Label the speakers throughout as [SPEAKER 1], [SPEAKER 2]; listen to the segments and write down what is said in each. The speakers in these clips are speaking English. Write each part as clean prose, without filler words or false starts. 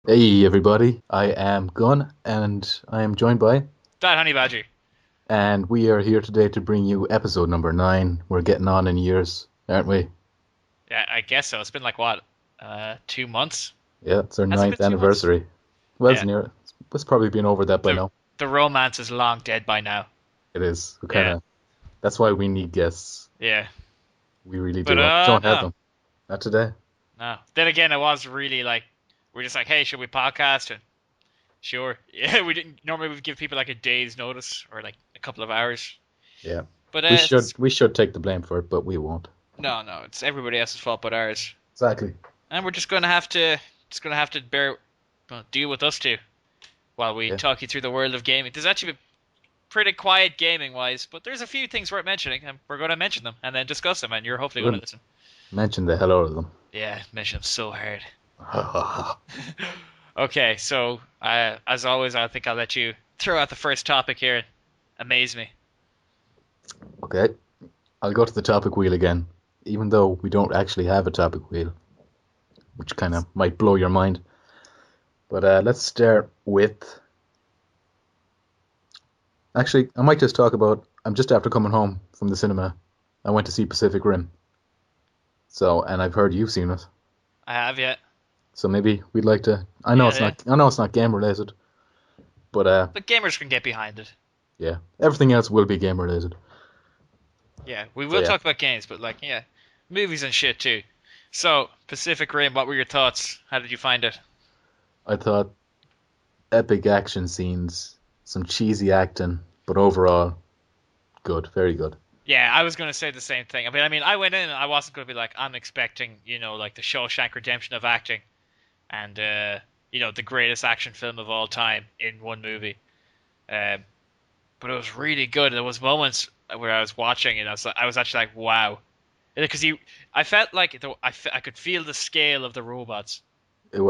[SPEAKER 1] Hey everybody, I am Gun and I am joined by,
[SPEAKER 2] DatHoneyBadger.
[SPEAKER 1] and we are here today to bring you episode number 9. We're getting on in years, aren't we?
[SPEAKER 2] Yeah, I guess so. It's been like what, 2 months?
[SPEAKER 1] Yeah, it's our
[SPEAKER 2] Has it been
[SPEAKER 1] ninth
[SPEAKER 2] 2 months?
[SPEAKER 1] anniversary. Well, it's
[SPEAKER 2] Yeah.
[SPEAKER 1] near, it's probably been over that by
[SPEAKER 2] The
[SPEAKER 1] now.
[SPEAKER 2] the romance is long dead by now.
[SPEAKER 1] It is. We kind
[SPEAKER 2] Yeah.
[SPEAKER 1] of, that's why we need guests.
[SPEAKER 2] Yeah.
[SPEAKER 1] We really
[SPEAKER 2] But
[SPEAKER 1] do. And we don't have
[SPEAKER 2] no,
[SPEAKER 1] them. Not today.
[SPEAKER 2] no. Then again, it was really like we're just like, hey, should we podcast? And sure. Yeah, we didn't normally we would give people like a day's notice or like a couple of hours.
[SPEAKER 1] Yeah.
[SPEAKER 2] But
[SPEAKER 1] We should we should take the blame for it, but we won't.
[SPEAKER 2] no, it's everybody else's fault but ours.
[SPEAKER 1] Exactly.
[SPEAKER 2] And we're just gonna have to deal with us two while we
[SPEAKER 1] Yeah.
[SPEAKER 2] talk you through the world of gaming. There's actually pretty quiet gaming wise, but there's a few things worth mentioning, and we're going to mention them and then discuss them, and you're hopefully
[SPEAKER 1] We're
[SPEAKER 2] going to
[SPEAKER 1] gonna
[SPEAKER 2] listen.
[SPEAKER 1] mention the hell out of them.
[SPEAKER 2] Yeah, mention them so hard. Okay, so as always, I think I'll let you throw out the first topic here and amaze me.
[SPEAKER 1] Okay. I'll go to the topic wheel again, even though we don't actually have a topic wheel, which kind of might blow your mind. But let's start with. Actually, I might just talk about. I'm just after coming home from the cinema. I went to see Pacific Rim. So, and I've heard you've seen it.
[SPEAKER 2] I have yet.
[SPEAKER 1] So maybe we'd like to. I know
[SPEAKER 2] Yeah,
[SPEAKER 1] it's
[SPEAKER 2] yeah.
[SPEAKER 1] not. I know it's not game related, but
[SPEAKER 2] The gamers can get behind it.
[SPEAKER 1] yeah, everything else will be game related.
[SPEAKER 2] Yeah, we
[SPEAKER 1] So
[SPEAKER 2] will
[SPEAKER 1] yeah,
[SPEAKER 2] talk about games, but like, yeah, movies and shit too. So, Pacific Rim, what were your thoughts? How did you find it?
[SPEAKER 1] I thought epic action scenes, some cheesy acting, but overall good, very good.
[SPEAKER 2] Yeah, I was going to say the same thing. I mean, I went in and I wasn't going to be like, I'm expecting, like the Shawshank Redemption of acting and, the greatest action film of all time in one movie. Um, but it was really good. There was moments where I was watching and I was actually like, wow, because I felt like I could feel the scale of the robots.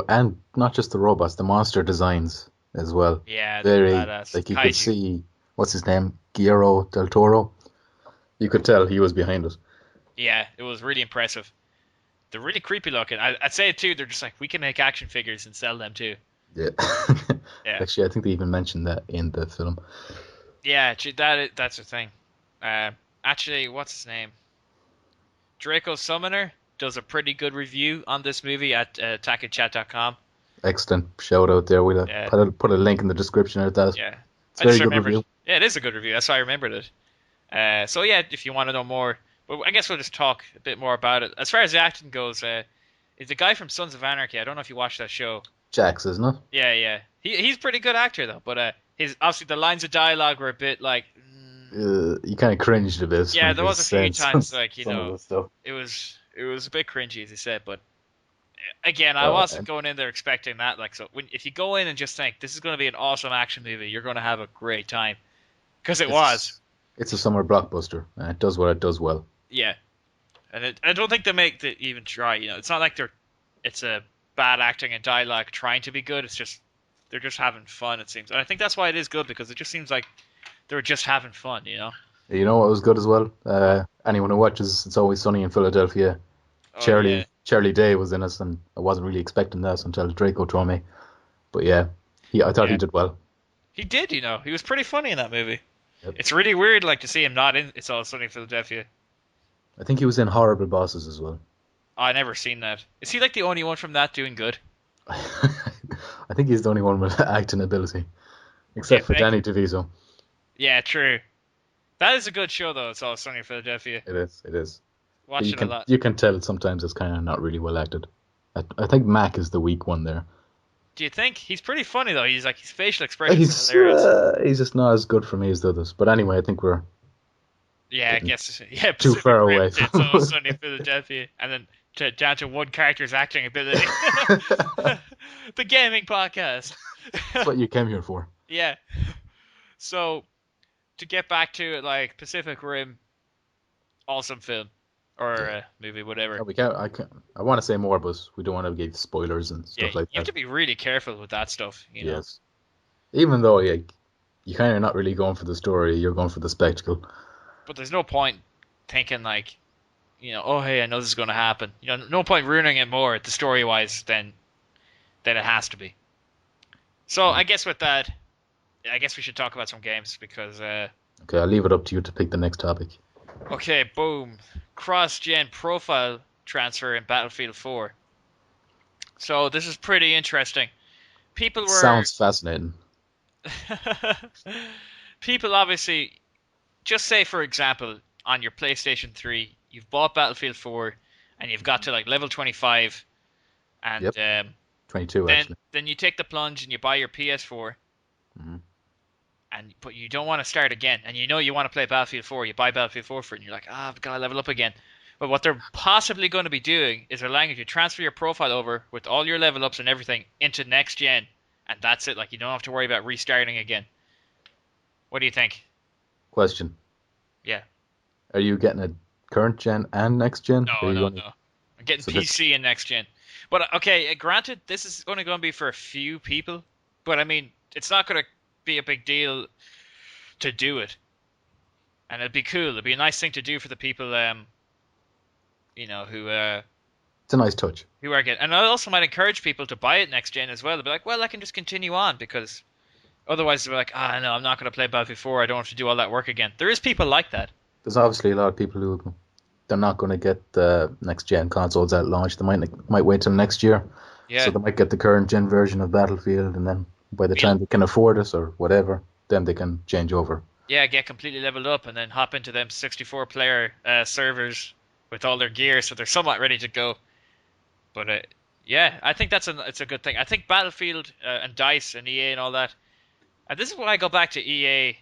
[SPEAKER 1] And not just the robots, the monster designs as well.
[SPEAKER 2] Yeah, they were
[SPEAKER 1] Very
[SPEAKER 2] badass.
[SPEAKER 1] like you could
[SPEAKER 2] Kaiju.
[SPEAKER 1] see what's his name, Guillermo del Toro. You could tell he was behind it.
[SPEAKER 2] Yeah, it was really impressive. They're really creepy looking. I'd say too. They're just like we can make action figures and sell them too.
[SPEAKER 1] Yeah.
[SPEAKER 2] Yeah.
[SPEAKER 1] Actually, I think they even mentioned that in the film.
[SPEAKER 2] Yeah, that's the thing. Actually, what's his name? Draco Summoner does a pretty good review on this movie at TakuCast.com.
[SPEAKER 1] Excellent shout out there. We'll
[SPEAKER 2] Yeah,
[SPEAKER 1] put a link in the description of that.
[SPEAKER 2] yeah.
[SPEAKER 1] It's a
[SPEAKER 2] I just
[SPEAKER 1] very good
[SPEAKER 2] remembered.
[SPEAKER 1] review.
[SPEAKER 2] Yeah, it is a good review. That's why I remembered it. So yeah, if you want to know more, but I guess we'll just talk a bit more about it. As far as the acting goes, is the guy from Sons of Anarchy. I don't know if you watched that show.
[SPEAKER 1] Jax, isn't it?
[SPEAKER 2] Yeah, yeah. He's a pretty good actor though, but his obviously the lines of dialogue were a bit like.
[SPEAKER 1] You kind of cringed a bit
[SPEAKER 2] Yeah,
[SPEAKER 1] when
[SPEAKER 2] there
[SPEAKER 1] he
[SPEAKER 2] was a few
[SPEAKER 1] said
[SPEAKER 2] times like
[SPEAKER 1] some of the stuff.
[SPEAKER 2] it was a bit cringy as you said, but again, I
[SPEAKER 1] Well,
[SPEAKER 2] wasn't going in there expecting that. Like, so if you go in and just think this is going to be an awesome action movie, you're going to have a great time because it was.
[SPEAKER 1] it's it's a summer blockbuster, and it does what it does well.
[SPEAKER 2] Yeah, and I don't think they make the even try. It's not like it's a bad acting and dialogue trying to be good. It's just they're just having fun. It seems, and I think that's why it is good because it just seems like they're just having fun.
[SPEAKER 1] You know what was good as well? Anyone who watches It's Always Sunny in Philadelphia,
[SPEAKER 2] Oh yeah,
[SPEAKER 1] Charlie Day was in it, and I wasn't really expecting that until Draco told me. But yeah, I thought he
[SPEAKER 2] yeah.
[SPEAKER 1] did well.
[SPEAKER 2] He did. He was pretty funny in that movie.
[SPEAKER 1] Yep.
[SPEAKER 2] It's really weird, like to see him not in It's All Sunny in Philadelphia.
[SPEAKER 1] I think he was in Horrible Bosses as well.
[SPEAKER 2] I never seen that. Is he like the only one from that doing good?
[SPEAKER 1] I think he's the only one with acting ability,
[SPEAKER 2] Do you
[SPEAKER 1] except for
[SPEAKER 2] think?
[SPEAKER 1] Danny DeVito.
[SPEAKER 2] Yeah, true. That is a good show though. It's All Sunny in Philadelphia.
[SPEAKER 1] It is, it is. But
[SPEAKER 2] Watch it a lot.
[SPEAKER 1] you can tell sometimes it's kind of not really well acted. I think Mac is the weak one there.
[SPEAKER 2] Do you think he's pretty funny though? He's like his facial expressions are
[SPEAKER 1] He's
[SPEAKER 2] hilarious.
[SPEAKER 1] he's just not as good for me as the others. But anyway, I think we're
[SPEAKER 2] Yeah, I
[SPEAKER 1] getting
[SPEAKER 2] guess. Yeah,
[SPEAKER 1] too
[SPEAKER 2] Pacific
[SPEAKER 1] far
[SPEAKER 2] Rim
[SPEAKER 1] away
[SPEAKER 2] to It's All
[SPEAKER 1] from.
[SPEAKER 2] Sunny in Philadelphia, and then down to one character's acting ability. The gaming podcast.
[SPEAKER 1] That's what you came here for.
[SPEAKER 2] Yeah. So to get back to it, like Pacific Rim, awesome film or
[SPEAKER 1] Yeah.
[SPEAKER 2] movie, whatever.
[SPEAKER 1] We can't. I can't. I want to say more, but we don't want to give spoilers and
[SPEAKER 2] Yeah,
[SPEAKER 1] stuff like
[SPEAKER 2] you have
[SPEAKER 1] that.
[SPEAKER 2] to be really careful with that stuff.
[SPEAKER 1] Yes. Even though you kind of not really going for the story, you're going for the spectacle.
[SPEAKER 2] But there's no point thinking like, oh hey, I know this is going to happen. No point ruining it more, the story wise, than it has to be. So I guess with that, I guess we should talk about some games because
[SPEAKER 1] Okay, I'll leave it up to you to pick the next topic.
[SPEAKER 2] okay, boom, cross-gen profile transfer in Battlefield 4. So this is pretty interesting. People were
[SPEAKER 1] Sounds fascinating.
[SPEAKER 2] people obviously just say for example on your PlayStation 3 you've bought Battlefield 4 and you've got to like level 25 and
[SPEAKER 1] Yep, 22 actually.
[SPEAKER 2] then you take the plunge and you buy your PS4
[SPEAKER 1] Hmm.
[SPEAKER 2] and but you don't want to start again and you know you want to play Battlefield 4, you buy Battlefield 4 for it and you're like, I've got to level up again. But what they're possibly going to be doing is allowing you to transfer your profile over with all your level ups and everything into next gen, and that's it. Like you don't have to worry about restarting again. What do you think?
[SPEAKER 1] Question:
[SPEAKER 2] Yeah.
[SPEAKER 1] are you getting a current gen and next gen? Or are
[SPEAKER 2] No,
[SPEAKER 1] you
[SPEAKER 2] no,
[SPEAKER 1] going to?
[SPEAKER 2] no. I'm getting
[SPEAKER 1] So this,
[SPEAKER 2] PC and next gen. But okay, granted, this is only going to be for a few people. But I mean, it's not going to be a big deal to do it, and it'd be cool. It'd be a nice thing to do for the people, you know,
[SPEAKER 1] it's a nice touch.
[SPEAKER 2] who are getting. And I also might encourage people to buy it next gen as well. They'll be like, well, I can just continue on because otherwise they're like, ah, no, I'm not going to play Battlefield 4. I don't have to do all that work again. There is people like that.
[SPEAKER 1] There's obviously a lot of people who they're not going to get the next gen consoles at launch. They might wait till next year, so
[SPEAKER 2] Yeah.
[SPEAKER 1] they might get the current gen version of Battlefield, and then by the
[SPEAKER 2] Feel
[SPEAKER 1] time they can afford it or whatever, then they can change over.
[SPEAKER 2] Yeah, get completely leveled up and then hop into them 64 player servers with all their gear, so they're somewhat ready to go. But yeah, I think it's a good thing. I think Battlefield and Dice and EA and all that. And this is why I go back to EA,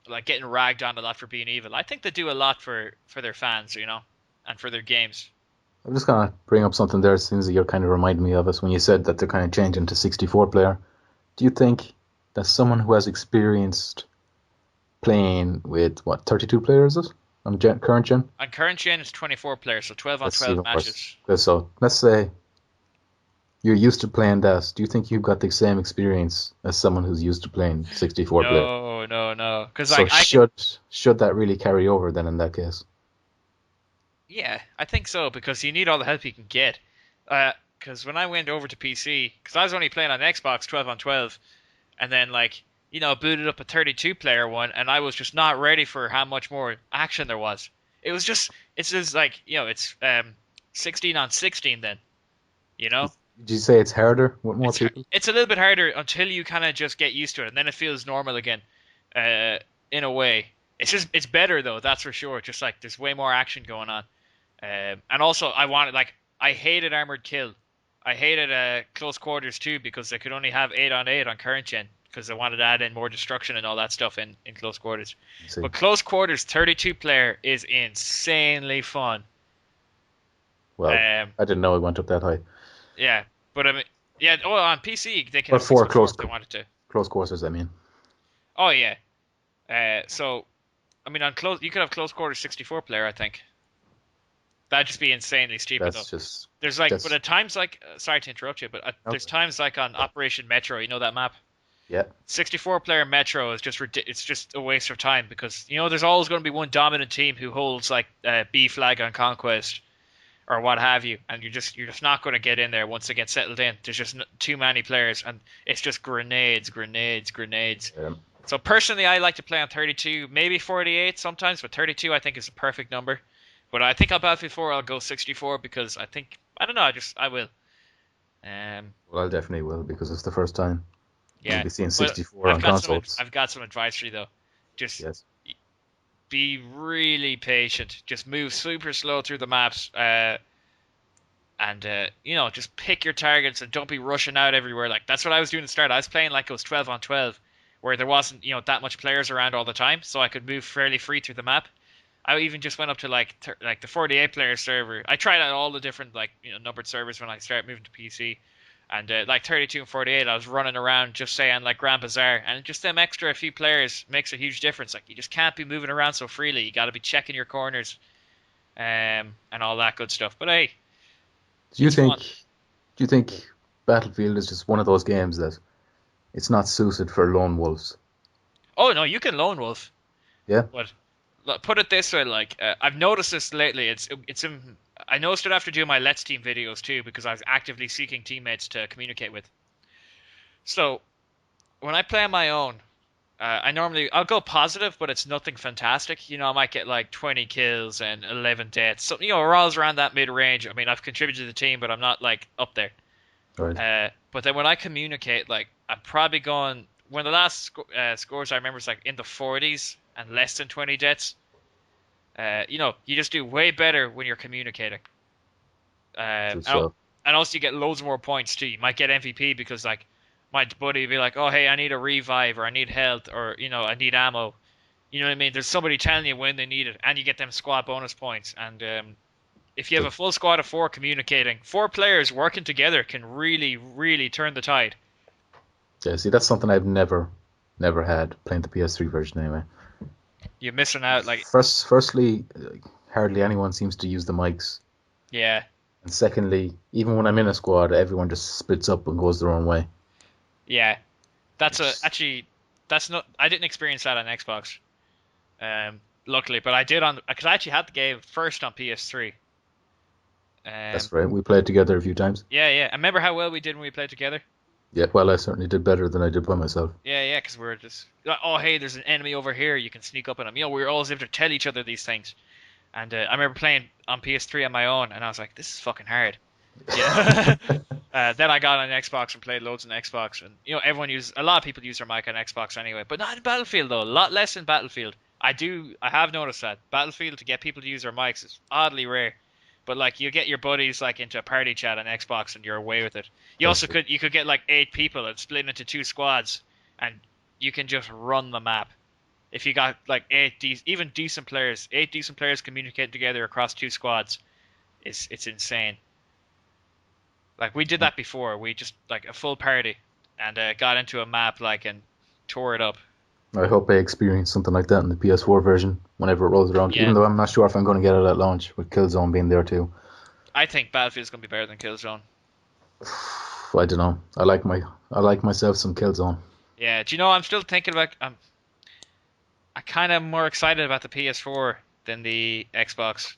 [SPEAKER 2] like getting ragged on a lot for being evil. I think they do a lot for their fans, you know, and for their games.
[SPEAKER 1] I'm just gonna bring up something there, since you're kind of reminding me of it when you said that they're kind of changing to 64 player. Do you think that someone who has experienced playing with what 32 players is it on current gen?
[SPEAKER 2] On current gen, it's 24 players, so 12 on
[SPEAKER 1] That's
[SPEAKER 2] 12
[SPEAKER 1] even worse.
[SPEAKER 2] matches.
[SPEAKER 1] So let's say you're used to playing that. Do you think you've got the same experience as someone who's used to playing 64 player?
[SPEAKER 2] No, no, no, because
[SPEAKER 1] So
[SPEAKER 2] like I can.
[SPEAKER 1] should that really carry over then in that case?
[SPEAKER 2] Yeah, I think so because you need all the help you can get. Because when I went over to PC, because I was only playing on Xbox 12 on 12, and then like booted up a 32 player one, and I was just not ready for how much more action there was. It's just like it's 16 on 16 then, you know.
[SPEAKER 1] Did you say it's harder with more
[SPEAKER 2] It's
[SPEAKER 1] people?
[SPEAKER 2] it's a little bit harder until you kind of just get used to it, and then it feels normal again, uh, in a way. It's better though, that's for sure. Just like there's way more action going on. And also, I hated armored kill. I hated close quarters too because they could only have 8 on 8 on current gen because they wanted to add in more destruction and all that stuff in close quarters.
[SPEAKER 1] I see.
[SPEAKER 2] But close quarters 32 player is insanely fun.
[SPEAKER 1] Well,
[SPEAKER 2] Um,
[SPEAKER 1] I didn't know it went up that high.
[SPEAKER 2] yeah, but I mean, yeah. Oh, on PC they can
[SPEAKER 1] But
[SPEAKER 2] have
[SPEAKER 1] for
[SPEAKER 2] 64 if they wanted to.
[SPEAKER 1] close quarters, I mean.
[SPEAKER 2] Oh yeah. So I mean, on close you could have close quarters 64 player. I think that'd just be insanely stupid though.
[SPEAKER 1] That's just
[SPEAKER 2] But at times like, sorry to interrupt you, but there's
[SPEAKER 1] okay.
[SPEAKER 2] times like on Operation Metro, you know that map?
[SPEAKER 1] Yeah.
[SPEAKER 2] 64 player Metro is just it's just a waste of time because there's always going to be one dominant team who holds like B flag on conquest or what have you, and you're just not going to get in there once they get settled in. There's just too many players, and it's just grenades, grenades, grenades.
[SPEAKER 1] Um,
[SPEAKER 2] So personally, I like to play on 32, maybe 48 sometimes, but 32 I think is a perfect number. But I think on Battlefield 4 I'll go 64 because I don't know, I will.
[SPEAKER 1] well, I definitely will because it's the first time we'll
[SPEAKER 2] Yeah,
[SPEAKER 1] be seeing
[SPEAKER 2] but
[SPEAKER 1] 64 on consoles.
[SPEAKER 2] I've got some advice for you though. Just
[SPEAKER 1] Yes.
[SPEAKER 2] be really patient. Just move super slow through the maps, and just pick your targets and don't be rushing out everywhere. Like that's what I was doing at the start. I was playing like it was 12 on 12, where there wasn't that much players around all the time, so I could move fairly free through the map. I even just went up to like the 48 player server. I tried out all the different like numbered servers when I started moving to PC, and like 32 and 48, I was running around just saying like Grand Bazaar, and just them extra few players makes a huge difference. Like you just can't be moving around so freely. You got to be checking your corners, and all that good stuff. But hey,
[SPEAKER 1] Do you
[SPEAKER 2] it's
[SPEAKER 1] think
[SPEAKER 2] fun.
[SPEAKER 1] do you think Battlefield is just one of those games that it's not suited for lone wolves?
[SPEAKER 2] Oh no, you can lone wolf,
[SPEAKER 1] Yeah.
[SPEAKER 2] but put it this way, like I've noticed this lately. I noticed it after doing my Let's Team videos too, because I was actively seeking teammates to communicate with. So when I play on my own, I'll go positive, but it's nothing fantastic. I might get like 20 kills and 11 deaths. So we're always around that mid range. I mean, I've contributed to the team, but I'm not like up there.
[SPEAKER 1] Right.
[SPEAKER 2] But then when I communicate, like I'm probably going. When the last scores I remember is like in the 40s and less than 20 deaths. You just do way better when you're communicating.
[SPEAKER 1] Good
[SPEAKER 2] And
[SPEAKER 1] stuff.
[SPEAKER 2] and also you get loads more points too. You might get MVP because like my buddy would be like, "Oh, hey, I need a revive, or I need health, or I need ammo." You know what I mean? There's somebody telling you when they need it, and you get them squad bonus points. And if you have
[SPEAKER 1] Good.
[SPEAKER 2] a full squad of four communicating, four players working together can really, really turn the tide.
[SPEAKER 1] Yeah, see, that's something I've never had playing the PS3 version anyway.
[SPEAKER 2] You're missing out. Like,
[SPEAKER 1] Firstly, hardly anyone seems to use the mics.
[SPEAKER 2] yeah,
[SPEAKER 1] And secondly, even when I'm in a squad, everyone just splits up and goes their own way.
[SPEAKER 2] yeah. That's a
[SPEAKER 1] It's,
[SPEAKER 2] actually that's not. I didn't experience that on Xbox. Luckily, but I did on because I actually had the game first on PS3. Um,
[SPEAKER 1] that's right. We played together a few times.
[SPEAKER 2] yeah, yeah. I remember how well we did when we played together.
[SPEAKER 1] Yeah, well, I certainly did better than I did by myself.
[SPEAKER 2] Yeah, yeah, because we were just like, oh, hey, there's an enemy over here. You can sneak up on him. We were always able to tell each other these things. And I remember playing on PS3 on my own, and I was like, this is fucking hard. Yeah. Then I got on Xbox and played loads on Xbox, and a lot of people use their mic on Xbox anyway, but not in Battlefield though. A lot less in Battlefield. I have noticed that Battlefield to get people to use their mics is oddly rare. But like you get your buddies like into a party chat on Xbox and you're away with it.
[SPEAKER 1] That's it.
[SPEAKER 2] You could get like 8 people and split into two squads, and you can just run the map. If you got like even decent players, 8 decent players communicate together across two squads, it's insane. Like we did that before. We just like a full party and got into a map like and tore it up.
[SPEAKER 1] I hope I experience something like that in the PS4 version whenever it rolls around.
[SPEAKER 2] Yeah,
[SPEAKER 1] Even though I'm not sure if I'm going to get it at launch, with Killzone being there too.
[SPEAKER 2] I think Battlefield's gonna be better than Killzone.
[SPEAKER 1] I don't know. I like myself some Killzone.
[SPEAKER 2] Yeah, do you know I'm still thinking about I kind of more excited about the PS4 than the Xbox.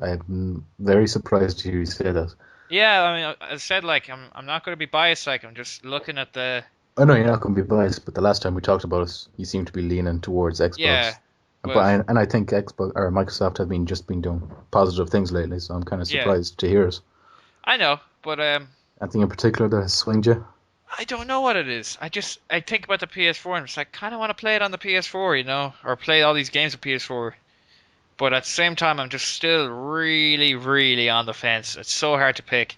[SPEAKER 1] I'm very surprised to hear you say that.
[SPEAKER 2] Yeah, I mean I said like I'm not gonna be biased. Like I'm just looking at the
[SPEAKER 1] I know you're not going to be biased, but the last time we talked about it, you seem to be leaning towards
[SPEAKER 2] yeah,
[SPEAKER 1] Xbox. But
[SPEAKER 2] but
[SPEAKER 1] I think Xbox or Microsoft have been doing positive things lately, so I'm kind of
[SPEAKER 2] yeah,
[SPEAKER 1] surprised to hear it.
[SPEAKER 2] I know, but
[SPEAKER 1] Anything in particular that has swinged you?
[SPEAKER 2] I don't know what it is. I think about the PS4 and I'm just like kind of want to play it on the PS4, or play all these games on PS4. But at the same time, I'm just still really, really on the fence. It's so hard to pick.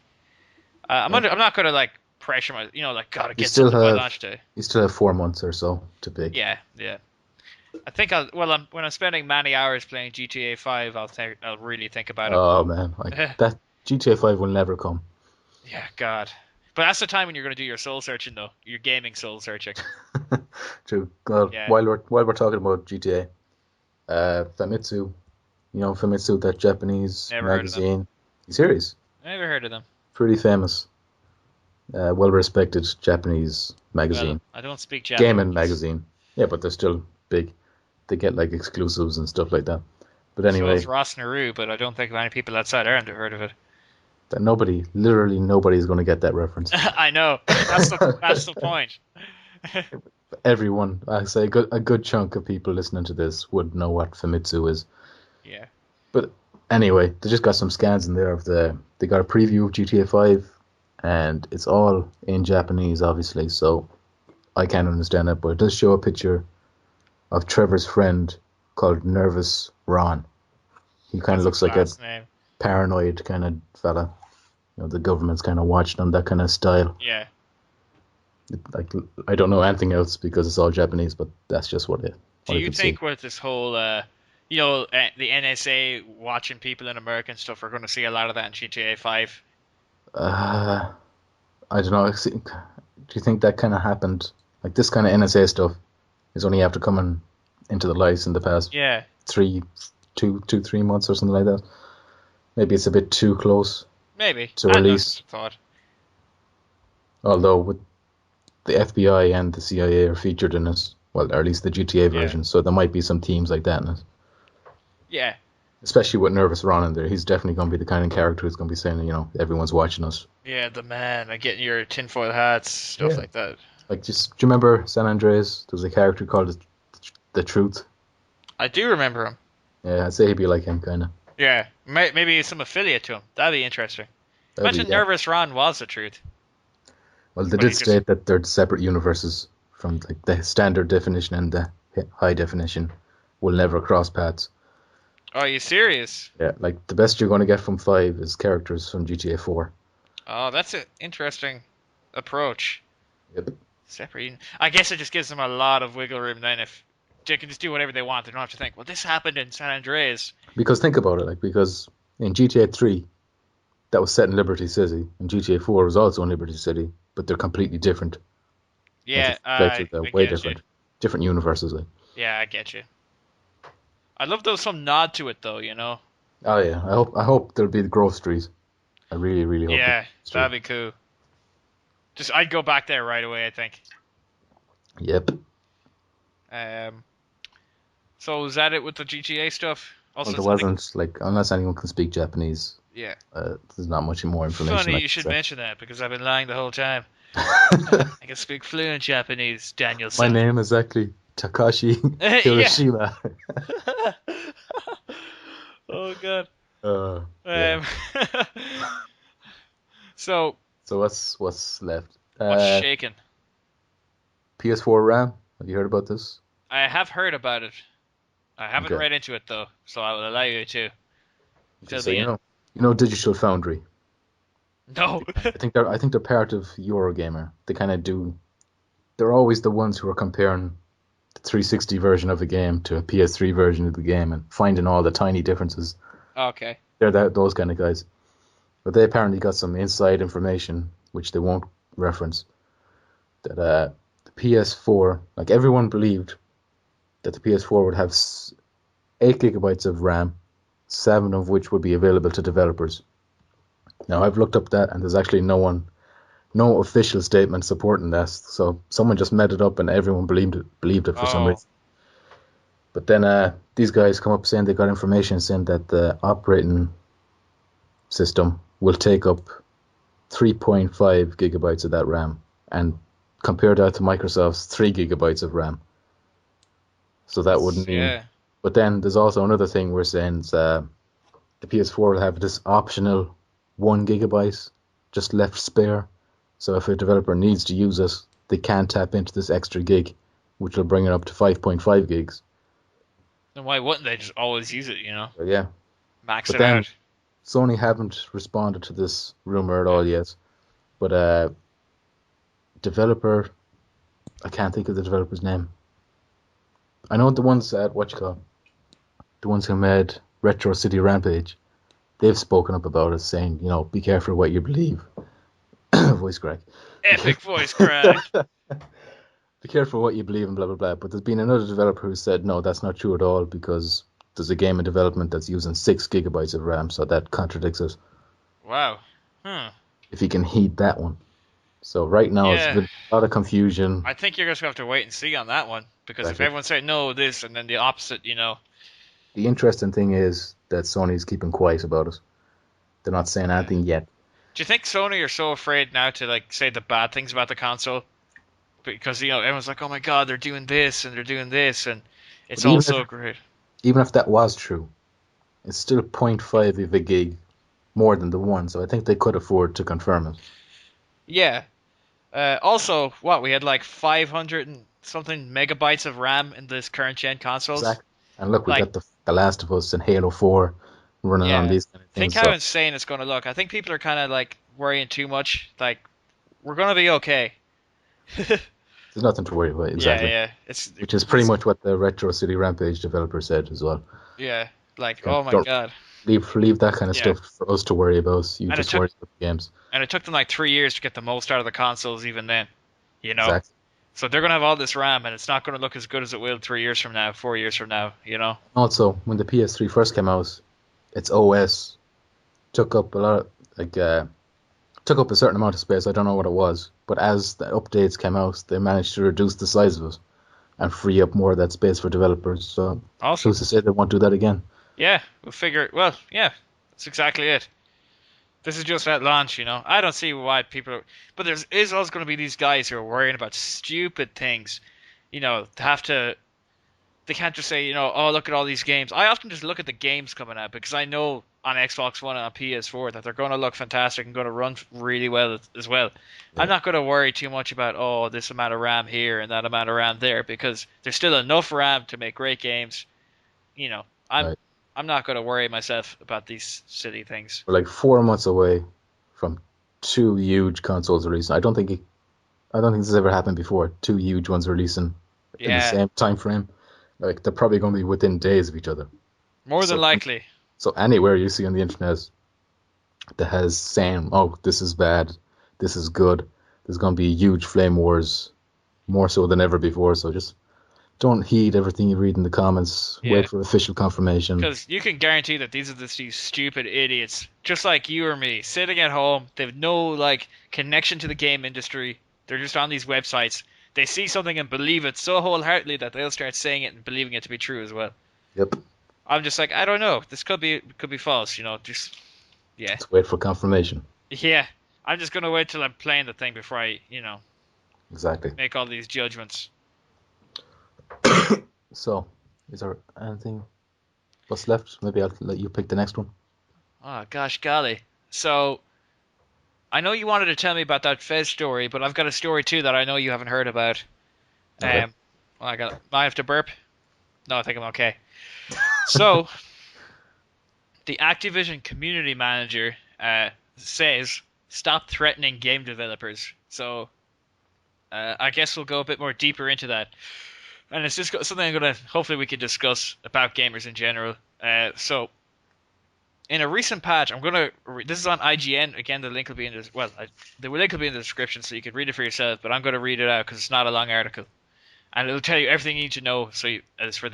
[SPEAKER 1] Yeah.
[SPEAKER 2] I'm not gonna like pressure my, like gotta
[SPEAKER 1] You
[SPEAKER 2] get
[SPEAKER 1] still
[SPEAKER 2] something by
[SPEAKER 1] have
[SPEAKER 2] launch day.
[SPEAKER 1] you still have 4 months or so to pick.
[SPEAKER 2] Yeah, yeah. I think I'll. Well, when I'm spending many hours playing GTA 5, I'll really think about it.
[SPEAKER 1] Oh man, like that GTA 5 will never come.
[SPEAKER 2] Yeah, God. But that's the time when you're gonna do your soul searching, though. Your gaming soul searching.
[SPEAKER 1] True. Well,
[SPEAKER 2] Yeah,
[SPEAKER 1] while we're talking about GTA, Famitsu, Famitsu, that Japanese
[SPEAKER 2] never heard of them.
[SPEAKER 1] magazine. You serious?
[SPEAKER 2] Never heard of them.
[SPEAKER 1] Pretty famous, well respected Japanese
[SPEAKER 2] Well,
[SPEAKER 1] magazine,
[SPEAKER 2] I don't speak
[SPEAKER 1] gaming
[SPEAKER 2] Japanese.
[SPEAKER 1] magazine. Yeah, but they're still big. They get like exclusives and stuff like that. But
[SPEAKER 2] So
[SPEAKER 1] anyway,
[SPEAKER 2] is Ross Naru, but I don't think many people outside Ireland have heard of it.
[SPEAKER 1] literally nobody's going to get that reference.
[SPEAKER 2] I know. That's the point.
[SPEAKER 1] Everyone, I say a good chunk of people listening to this would know what Famitsu is.
[SPEAKER 2] Yeah.
[SPEAKER 1] But anyway, they just got some scans in there they got a preview of GTA 5 and it's all in Japanese obviously, so I can't understand it, but it does show a picture of Trevor's friend called Nervous Ron. He kind of
[SPEAKER 2] That's a
[SPEAKER 1] looks like a
[SPEAKER 2] class name.
[SPEAKER 1] paranoid kind of fella. The government's kind of watching him, that kind of style.
[SPEAKER 2] Yeah.
[SPEAKER 1] Like I don't know anything else because it's all Japanese, but that's just
[SPEAKER 2] Do
[SPEAKER 1] what I
[SPEAKER 2] you
[SPEAKER 1] could see.
[SPEAKER 2] think with this whole, the NSA watching people in America and stuff, we're going to see a lot of that in GTA 5?
[SPEAKER 1] Uh, I don't know. Do you think that kind of happened? Like this kind of NSA stuff is only after coming into the lights in the past
[SPEAKER 2] Yeah.
[SPEAKER 1] 3 months or something like that. Maybe it's a bit too close
[SPEAKER 2] Maybe.
[SPEAKER 1] to
[SPEAKER 2] I don't know, just
[SPEAKER 1] release.
[SPEAKER 2] a thought.
[SPEAKER 1] Although with the FBI and the CIA are featured in it, well, or at least the GTA
[SPEAKER 2] Yeah.
[SPEAKER 1] version, so there might be some themes like that in it.
[SPEAKER 2] Yeah.
[SPEAKER 1] Especially with Nervous Ron in there, he's definitely going to be the kind of character who's going to be saying, everyone's watching us.
[SPEAKER 2] Yeah, the man, like getting your tinfoil hats, stuff
[SPEAKER 1] Yeah.
[SPEAKER 2] like that.
[SPEAKER 1] Like, just do you remember San Andreas? There was a character called the Truth.
[SPEAKER 2] I do remember him.
[SPEAKER 1] Yeah, I'd say he'd be like him, kind of.
[SPEAKER 2] Yeah, maybe some affiliate to him. That'd be interesting.
[SPEAKER 1] That'd be
[SPEAKER 2] Imagine
[SPEAKER 1] yeah.
[SPEAKER 2] Nervous Ron was the truth,
[SPEAKER 1] Well, they
[SPEAKER 2] but
[SPEAKER 1] did
[SPEAKER 2] he's just.
[SPEAKER 1] state that they're separate universes from like the standard definition and the high definition will never cross paths.
[SPEAKER 2] Oh, are you serious?
[SPEAKER 1] Yeah, like the best you're going to get from 5 is characters from GTA 4.
[SPEAKER 2] Oh, that's an interesting approach.
[SPEAKER 1] Yep.
[SPEAKER 2] Separate. I guess it just gives them a lot of wiggle room then if they can just do whatever they want. They don't have to think, well, this happened in San Andreas.
[SPEAKER 1] Because think about it, like because in GTA 3 that was set in Liberty City, and GTA 4 was also in Liberty City, but they're completely different.
[SPEAKER 2] Yeah,
[SPEAKER 1] They're
[SPEAKER 2] I
[SPEAKER 1] way
[SPEAKER 2] get you.
[SPEAKER 1] different universes. Like,
[SPEAKER 2] Yeah, I get you. I'd love though some nod to it though,
[SPEAKER 1] oh yeah, I hope there'll be the Grove Street. I really, really hope.
[SPEAKER 2] Yeah,
[SPEAKER 1] Street.
[SPEAKER 2] that'd be cool. Just I'd go back there right away, I think.
[SPEAKER 1] Yep.
[SPEAKER 2] Um, so is that it with the GTA stuff?
[SPEAKER 1] Well,
[SPEAKER 2] Also,
[SPEAKER 1] there wasn't like unless anyone can speak Japanese.
[SPEAKER 2] yeah.
[SPEAKER 1] There's not much more information.
[SPEAKER 2] Funny
[SPEAKER 1] I
[SPEAKER 2] you
[SPEAKER 1] can
[SPEAKER 2] should
[SPEAKER 1] say.
[SPEAKER 2] mention that because I've been lying the whole time. I can speak fluent Japanese,
[SPEAKER 1] My
[SPEAKER 2] Daniel-san.
[SPEAKER 1] name is actually Takashi
[SPEAKER 2] Yeah.
[SPEAKER 1] Hiroshima.
[SPEAKER 2] Oh god.
[SPEAKER 1] Yeah.
[SPEAKER 2] So
[SPEAKER 1] So what's left?
[SPEAKER 2] what's shaking?
[SPEAKER 1] PS4 RAM. Have you heard about this?
[SPEAKER 2] I have heard about it. I haven't
[SPEAKER 1] Okay.
[SPEAKER 2] read into it though, so I will allow you to fill
[SPEAKER 1] So
[SPEAKER 2] me in.
[SPEAKER 1] you know Digital Foundry.
[SPEAKER 2] No.
[SPEAKER 1] I think they're part of Eurogamer. They kind of do. They're always the ones who are comparing the 360 version of a game to a PS3 version of the game and finding all the tiny differences.
[SPEAKER 2] Okay.
[SPEAKER 1] They're those kind of guys. But they apparently got some inside information, which they won't reference, that the PS4, like everyone believed that the PS4 would have 8 gigabytes of RAM, 7 of which would be available to developers. Now, I've looked up that, and there's actually no official statement supporting that. So someone just made it up, and everyone believed it for some
[SPEAKER 2] Oh.
[SPEAKER 1] reason. But then these guys come up saying they got information saying that the operating system will take up 3.5 gigabytes of that RAM, and compare that to Microsoft's 3 gigabytes of RAM. So that would mean.
[SPEAKER 2] Yeah.
[SPEAKER 1] But then there's also another thing we're saying is the PS4 will have this optional 1 gigabyte just left spare. So if a developer needs to use it, they can tap into this extra gig, which will bring it up to 5.5 gigs.
[SPEAKER 2] Then why wouldn't they just always use it,
[SPEAKER 1] So yeah,
[SPEAKER 2] Max
[SPEAKER 1] But
[SPEAKER 2] it
[SPEAKER 1] then-
[SPEAKER 2] out.
[SPEAKER 1] Sony haven't responded to this rumor at all yet. But developer, I can't think of the developer's name. I know the ones at the ones who made Retro City Rampage. They've spoken up about it, saying, be careful what you believe. Voice crack.
[SPEAKER 2] Epic voice crack.
[SPEAKER 1] Be careful what you believe and blah blah blah. But there's been another developer who said no, that's not true at all because there's a game in development that's using 6 gigabytes of RAM, so that contradicts it.
[SPEAKER 2] Wow. Hmm.
[SPEAKER 1] If you can heed that one. So right now
[SPEAKER 2] Yeah.
[SPEAKER 1] it's been a lot of confusion.
[SPEAKER 2] I think you're just gonna have to wait and see on that one because if
[SPEAKER 1] Exactly.
[SPEAKER 2] everyone's saying no this and then the opposite,
[SPEAKER 1] The interesting thing is that Sony's keeping quiet about it. They're not saying anything yet.
[SPEAKER 2] Do you think Sony are so afraid now to say the bad things about the console? Because everyone's like, oh my god, they're doing this and they're doing this and it's
[SPEAKER 1] But
[SPEAKER 2] all
[SPEAKER 1] even
[SPEAKER 2] so
[SPEAKER 1] if-
[SPEAKER 2] great.
[SPEAKER 1] Even if that was true, it's still 0.5 of a gig more than the 1, so I think they could afford to confirm it.
[SPEAKER 2] Yeah. Also, we had 500 and something megabytes of RAM in this current gen consoles.
[SPEAKER 1] Exactly. And look, we
[SPEAKER 2] Like-
[SPEAKER 1] got the Last of Us and Halo 4 running on
[SPEAKER 2] Yeah.
[SPEAKER 1] these kind of
[SPEAKER 2] Think
[SPEAKER 1] things.
[SPEAKER 2] how insane it's going to look. I think people are kind of worrying too much. We're going to be okay.
[SPEAKER 1] There's nothing to worry about, exactly.
[SPEAKER 2] Yeah.
[SPEAKER 1] Which is pretty much what the Retro City Rampage developer said as well.
[SPEAKER 2] Yeah.
[SPEAKER 1] Yeah,
[SPEAKER 2] Oh my
[SPEAKER 1] don't-
[SPEAKER 2] god.
[SPEAKER 1] Leave that kind of
[SPEAKER 2] Yeah.
[SPEAKER 1] stuff for us to worry about. You
[SPEAKER 2] And
[SPEAKER 1] just
[SPEAKER 2] it took-
[SPEAKER 1] worry about the games.
[SPEAKER 2] And it took them 3 years to get the most out of the consoles even then.
[SPEAKER 1] Exactly.
[SPEAKER 2] So they're going to have all this RAM and it's not going to look as good as it will 3 years from now, 4 years from now,
[SPEAKER 1] Also, when the PS3 first came out, its OS took up took up a certain amount of space. I don't know what it was, but as the updates came out, they managed to reduce the size of it and free up more of that space for developers. So,
[SPEAKER 2] Awesome.
[SPEAKER 1] who's to say they won't do that again?
[SPEAKER 2] Yeah, we'll figure it. Well, yeah, that's exactly it. This is just at launch, I don't see why people are. But is always going to be these guys who are worrying about stupid things. To have to. They can't just say, oh, look at all these games. I often just look at the games coming out because I know on Xbox One and on PS4 that they're going to look fantastic and going to run really well as well. I'm
[SPEAKER 1] Yeah.
[SPEAKER 2] not going to worry too much about, oh, this amount of RAM here and that amount of RAM there because there's still enough RAM to make great games. You know, I'm
[SPEAKER 1] Right.
[SPEAKER 2] I'm not going to worry myself about these silly things.
[SPEAKER 1] We're like 4 months away from two huge consoles releasing. I don't think this has ever happened before. Two huge ones releasing in the
[SPEAKER 2] Yeah,
[SPEAKER 1] same time frame. Like they're probably going to be within days of each other.
[SPEAKER 2] more than
[SPEAKER 1] So
[SPEAKER 2] likely.
[SPEAKER 1] so anywhere you see on the internet that has saying, "Oh, this is bad, this is good," there's going to be huge flame wars, more so than ever before. So just don't heed everything you read in the comments.
[SPEAKER 2] Yeah.
[SPEAKER 1] Wait for official confirmation.
[SPEAKER 2] Because you can guarantee that these are these stupid idiots, just like you or me, sitting at home. They have no connection to the game industry. They're just on these websites. They see something and believe it so wholeheartedly that they'll start saying it and believing it to be true as well.
[SPEAKER 1] Yep.
[SPEAKER 2] I'm just like, I don't know. This could be false. Just yeah,
[SPEAKER 1] Let's wait for confirmation.
[SPEAKER 2] yeah. I'm just gonna wait till I'm playing the thing before I
[SPEAKER 1] Exactly.
[SPEAKER 2] make all these judgments.
[SPEAKER 1] So, is there anything what's left? Maybe I'll let you pick the next one.
[SPEAKER 2] Oh gosh, golly. So I know you wanted to tell me about that Fez story, but I've got a story too that I know you haven't heard about.
[SPEAKER 1] Okay.
[SPEAKER 2] Well, I have to burp. No, I think I'm okay. So, the Activision community manager says stop threatening game developers. So, I guess we'll go a bit more deeper into that, and it's just something I'm gonna hopefully we can discuss about gamers in general. So, in a recent patch, I'm gonna. This is on IGN. Again, the link will be in the the link will be in the description, so you can read it for yourself. But I'm gonna read it out because it's not a long article, and it'll tell you everything you need to know. So, as for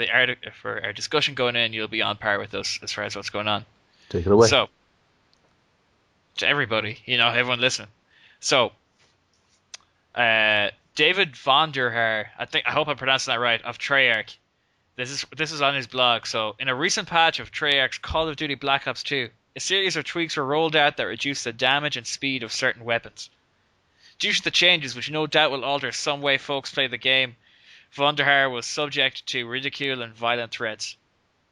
[SPEAKER 2] for our discussion going in, you'll be on par with us as far as what's going on.
[SPEAKER 1] Take it away.
[SPEAKER 2] So, to everybody, everyone listen. So, David von der Haar, I hope I'm pronouncing that right, of Treyarch. This is on his blog. So, in a recent patch of Treyarch's Call of Duty Black Ops 2, a series of tweaks were rolled out that reduce the damage and speed of certain weapons. Due to the changes, which no doubt will alter some way folks play the game, von der Haar was subject to ridicule and violent threats.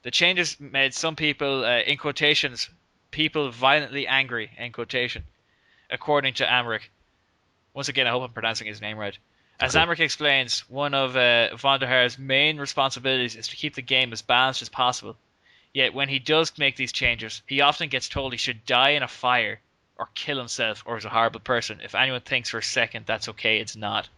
[SPEAKER 2] The changes made some people, in quotations, people violently angry, in quotation, according to Amric. Once again, I hope I'm pronouncing his name right. As
[SPEAKER 1] Okay.
[SPEAKER 2] Amric explains, one of von der Haar's main responsibilities is to keep the game as balanced as possible. Yet when he does make these changes, he often gets told he should die in a fire, or kill himself, or is a horrible person. If anyone thinks for a second that's okay, it's not.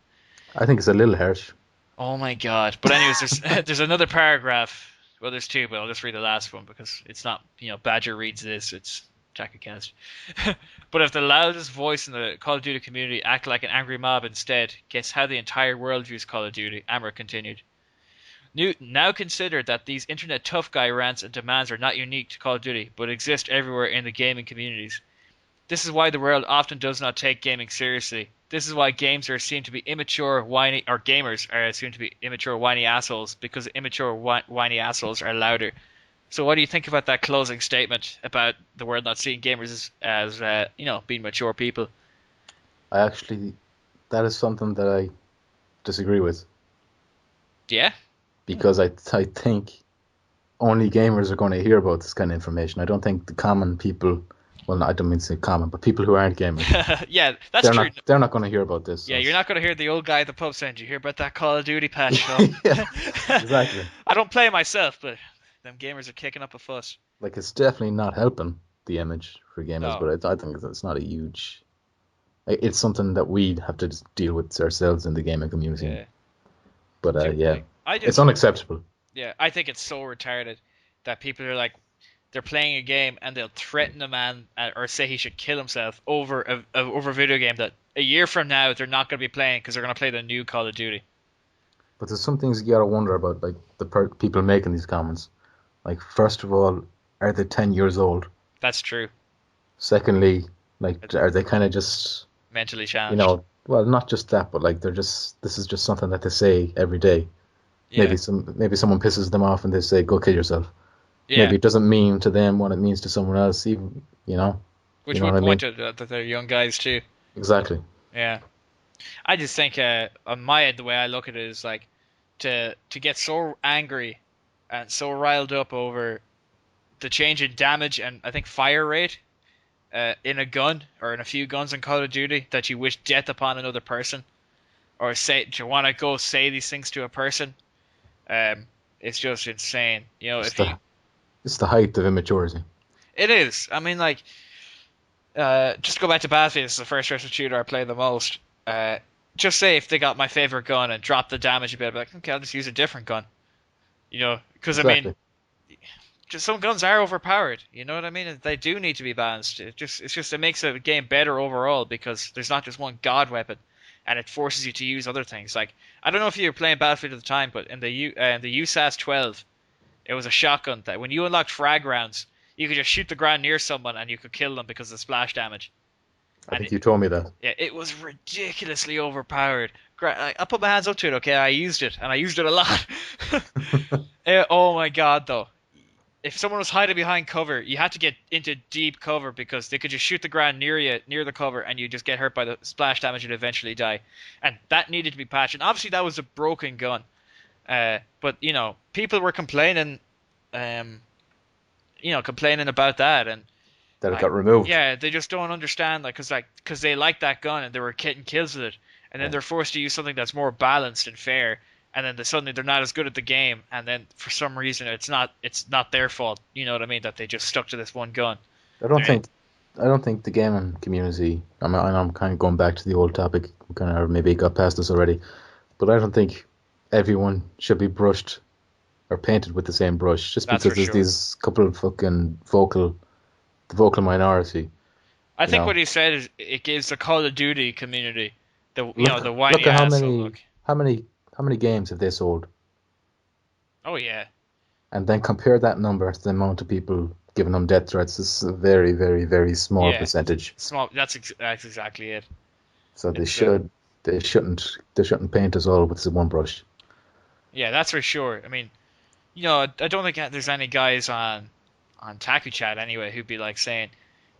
[SPEAKER 1] I think it's a little harsh.
[SPEAKER 2] Oh my god. But anyways, there's another paragraph. Well, there's two, but I'll just read the last one because it's not, Badger reads this, it's TakuCast. But if the loudest voice in the Call of Duty community act like an angry mob instead, guess how the entire world views Call of Duty, Amber continued. Now consider that these internet tough guy rants and demands are not unique to Call of Duty, but exist everywhere in the gaming communities. This is why the world often does not take gaming seriously. This is why games are seen to be immature, whiny, or gamers are seen to be immature, whiny assholes, because immature, whiny assholes are louder. So, what do you think about that closing statement about the world not seeing gamers as being mature people?
[SPEAKER 1] That is something that I disagree with
[SPEAKER 2] Yeah,
[SPEAKER 1] because I think only gamers are going to hear about this kind of information. I don't think the common people, well, I don't mean to say common, but people who aren't gamers,
[SPEAKER 2] yeah, that's true.
[SPEAKER 1] they're not going to hear about this.
[SPEAKER 2] Yeah, you're not going to hear the old guy at the pub saying, "Did you hear about that Call of Duty patch?"
[SPEAKER 1] Yeah, exactly.
[SPEAKER 2] I don't play myself, but them gamers are kicking up a fuss.
[SPEAKER 1] Like it's definitely not helping the image for gamers,
[SPEAKER 2] No.
[SPEAKER 1] but I think it's not a huge. It's something that we have to just deal with ourselves in the gaming community.
[SPEAKER 2] Yeah.
[SPEAKER 1] But yeah,
[SPEAKER 2] I
[SPEAKER 1] it's
[SPEAKER 2] just,
[SPEAKER 1] unacceptable.
[SPEAKER 2] yeah, I think it's so retarded that people are like, they're playing a game and they'll threaten a man or say he should kill himself over over a video game that a year from now they're not going to be playing because they're going to play the new Call of Duty.
[SPEAKER 1] But there's some things you gotta wonder about, like the people making these comments. Like, first of all, are they 10 years old?
[SPEAKER 2] That's true.
[SPEAKER 1] Secondly, like, are they kind of just,
[SPEAKER 2] Mentally
[SPEAKER 1] you
[SPEAKER 2] challenged.
[SPEAKER 1] know, well, not just that, but like this is just something that they say every day.
[SPEAKER 2] Yeah.
[SPEAKER 1] Maybe someone pisses them off and they say, "Go kill yourself."
[SPEAKER 2] Yeah.
[SPEAKER 1] Maybe it doesn't mean to them what it means to someone else, even, you know. You
[SPEAKER 2] which
[SPEAKER 1] know what
[SPEAKER 2] would
[SPEAKER 1] I
[SPEAKER 2] point
[SPEAKER 1] mean?
[SPEAKER 2] to that they're young guys too.
[SPEAKER 1] Exactly.
[SPEAKER 2] Yeah, I just think on my end, the way I look at it is like to get so angry and so riled up over the change in damage and I think fire rate in a gun or in a few guns in Call of Duty that you wish death upon another person or say to want to go say these things to a person. Um, it's just insane. You know,
[SPEAKER 1] It's
[SPEAKER 2] if you,
[SPEAKER 1] the height of immaturity.
[SPEAKER 2] it is. I mean, like, just go back to Battlefield. It's the first person shooter I play the most. Uh, just say if they got my favorite gun and dropped the damage a bit, I'd be like, okay, I'll just use a different gun. You know, because I mean,
[SPEAKER 1] Exactly.
[SPEAKER 2] just some guns are overpowered. You know what I mean? And they do need to be balanced. It makes a game better overall because there's not just one god weapon, and it forces you to use other things. Like I don't know if you were playing Battlefield at the time, but in the USAS 12, it was a shotgun that when you unlocked frag rounds, you could just shoot the ground near someone and you could kill them because of splash damage.
[SPEAKER 1] I
[SPEAKER 2] And
[SPEAKER 1] think you told me that.
[SPEAKER 2] yeah, it was ridiculously overpowered. I put my hands up to it. Okay, I used it and I used it a lot. Oh my god, though if someone was hiding behind cover, you had to get into deep cover because they could just shoot the ground near you, near the cover, and you just get hurt by the splash damage and eventually die. And that needed to be patched. And obviously, that was a broken gun. But you know, people were complaining, um, complaining about that, and
[SPEAKER 1] That it
[SPEAKER 2] like,
[SPEAKER 1] got removed.
[SPEAKER 2] yeah, they just don't understand, cause they like that gun and they were getting kills with it, and then
[SPEAKER 1] Yeah.
[SPEAKER 2] they're forced to use something that's more balanced and fair, and then suddenly they're not as good at the game, and then for some reason it's not their fault, you know what I mean, that they just stuck to this one gun.
[SPEAKER 1] I don't
[SPEAKER 2] They're-
[SPEAKER 1] think I don't think the gaming community. I'm kind of going back to the old topic. We kind of maybe got past this already, but I don't think everyone should be brushed or painted with the same brush just
[SPEAKER 2] That's for
[SPEAKER 1] because there's
[SPEAKER 2] sure.
[SPEAKER 1] these couple of fucking the vocal minority.
[SPEAKER 2] I
[SPEAKER 1] You
[SPEAKER 2] think
[SPEAKER 1] know,
[SPEAKER 2] what he said is it gives the Call of Duty community
[SPEAKER 1] look
[SPEAKER 2] the whiny
[SPEAKER 1] look at
[SPEAKER 2] asshole look.
[SPEAKER 1] how many games have they sold,
[SPEAKER 2] Oh yeah,
[SPEAKER 1] and then compare that number to the amount of people giving them death threats. This is a very very very small
[SPEAKER 2] yeah,
[SPEAKER 1] percentage.
[SPEAKER 2] small. That's exactly it.
[SPEAKER 1] So
[SPEAKER 2] It's
[SPEAKER 1] they shouldn't paint us all with this one brush.
[SPEAKER 2] yeah, that's for sure. I mean, I don't think there's any guys on TakuChat anyway who'd be like saying,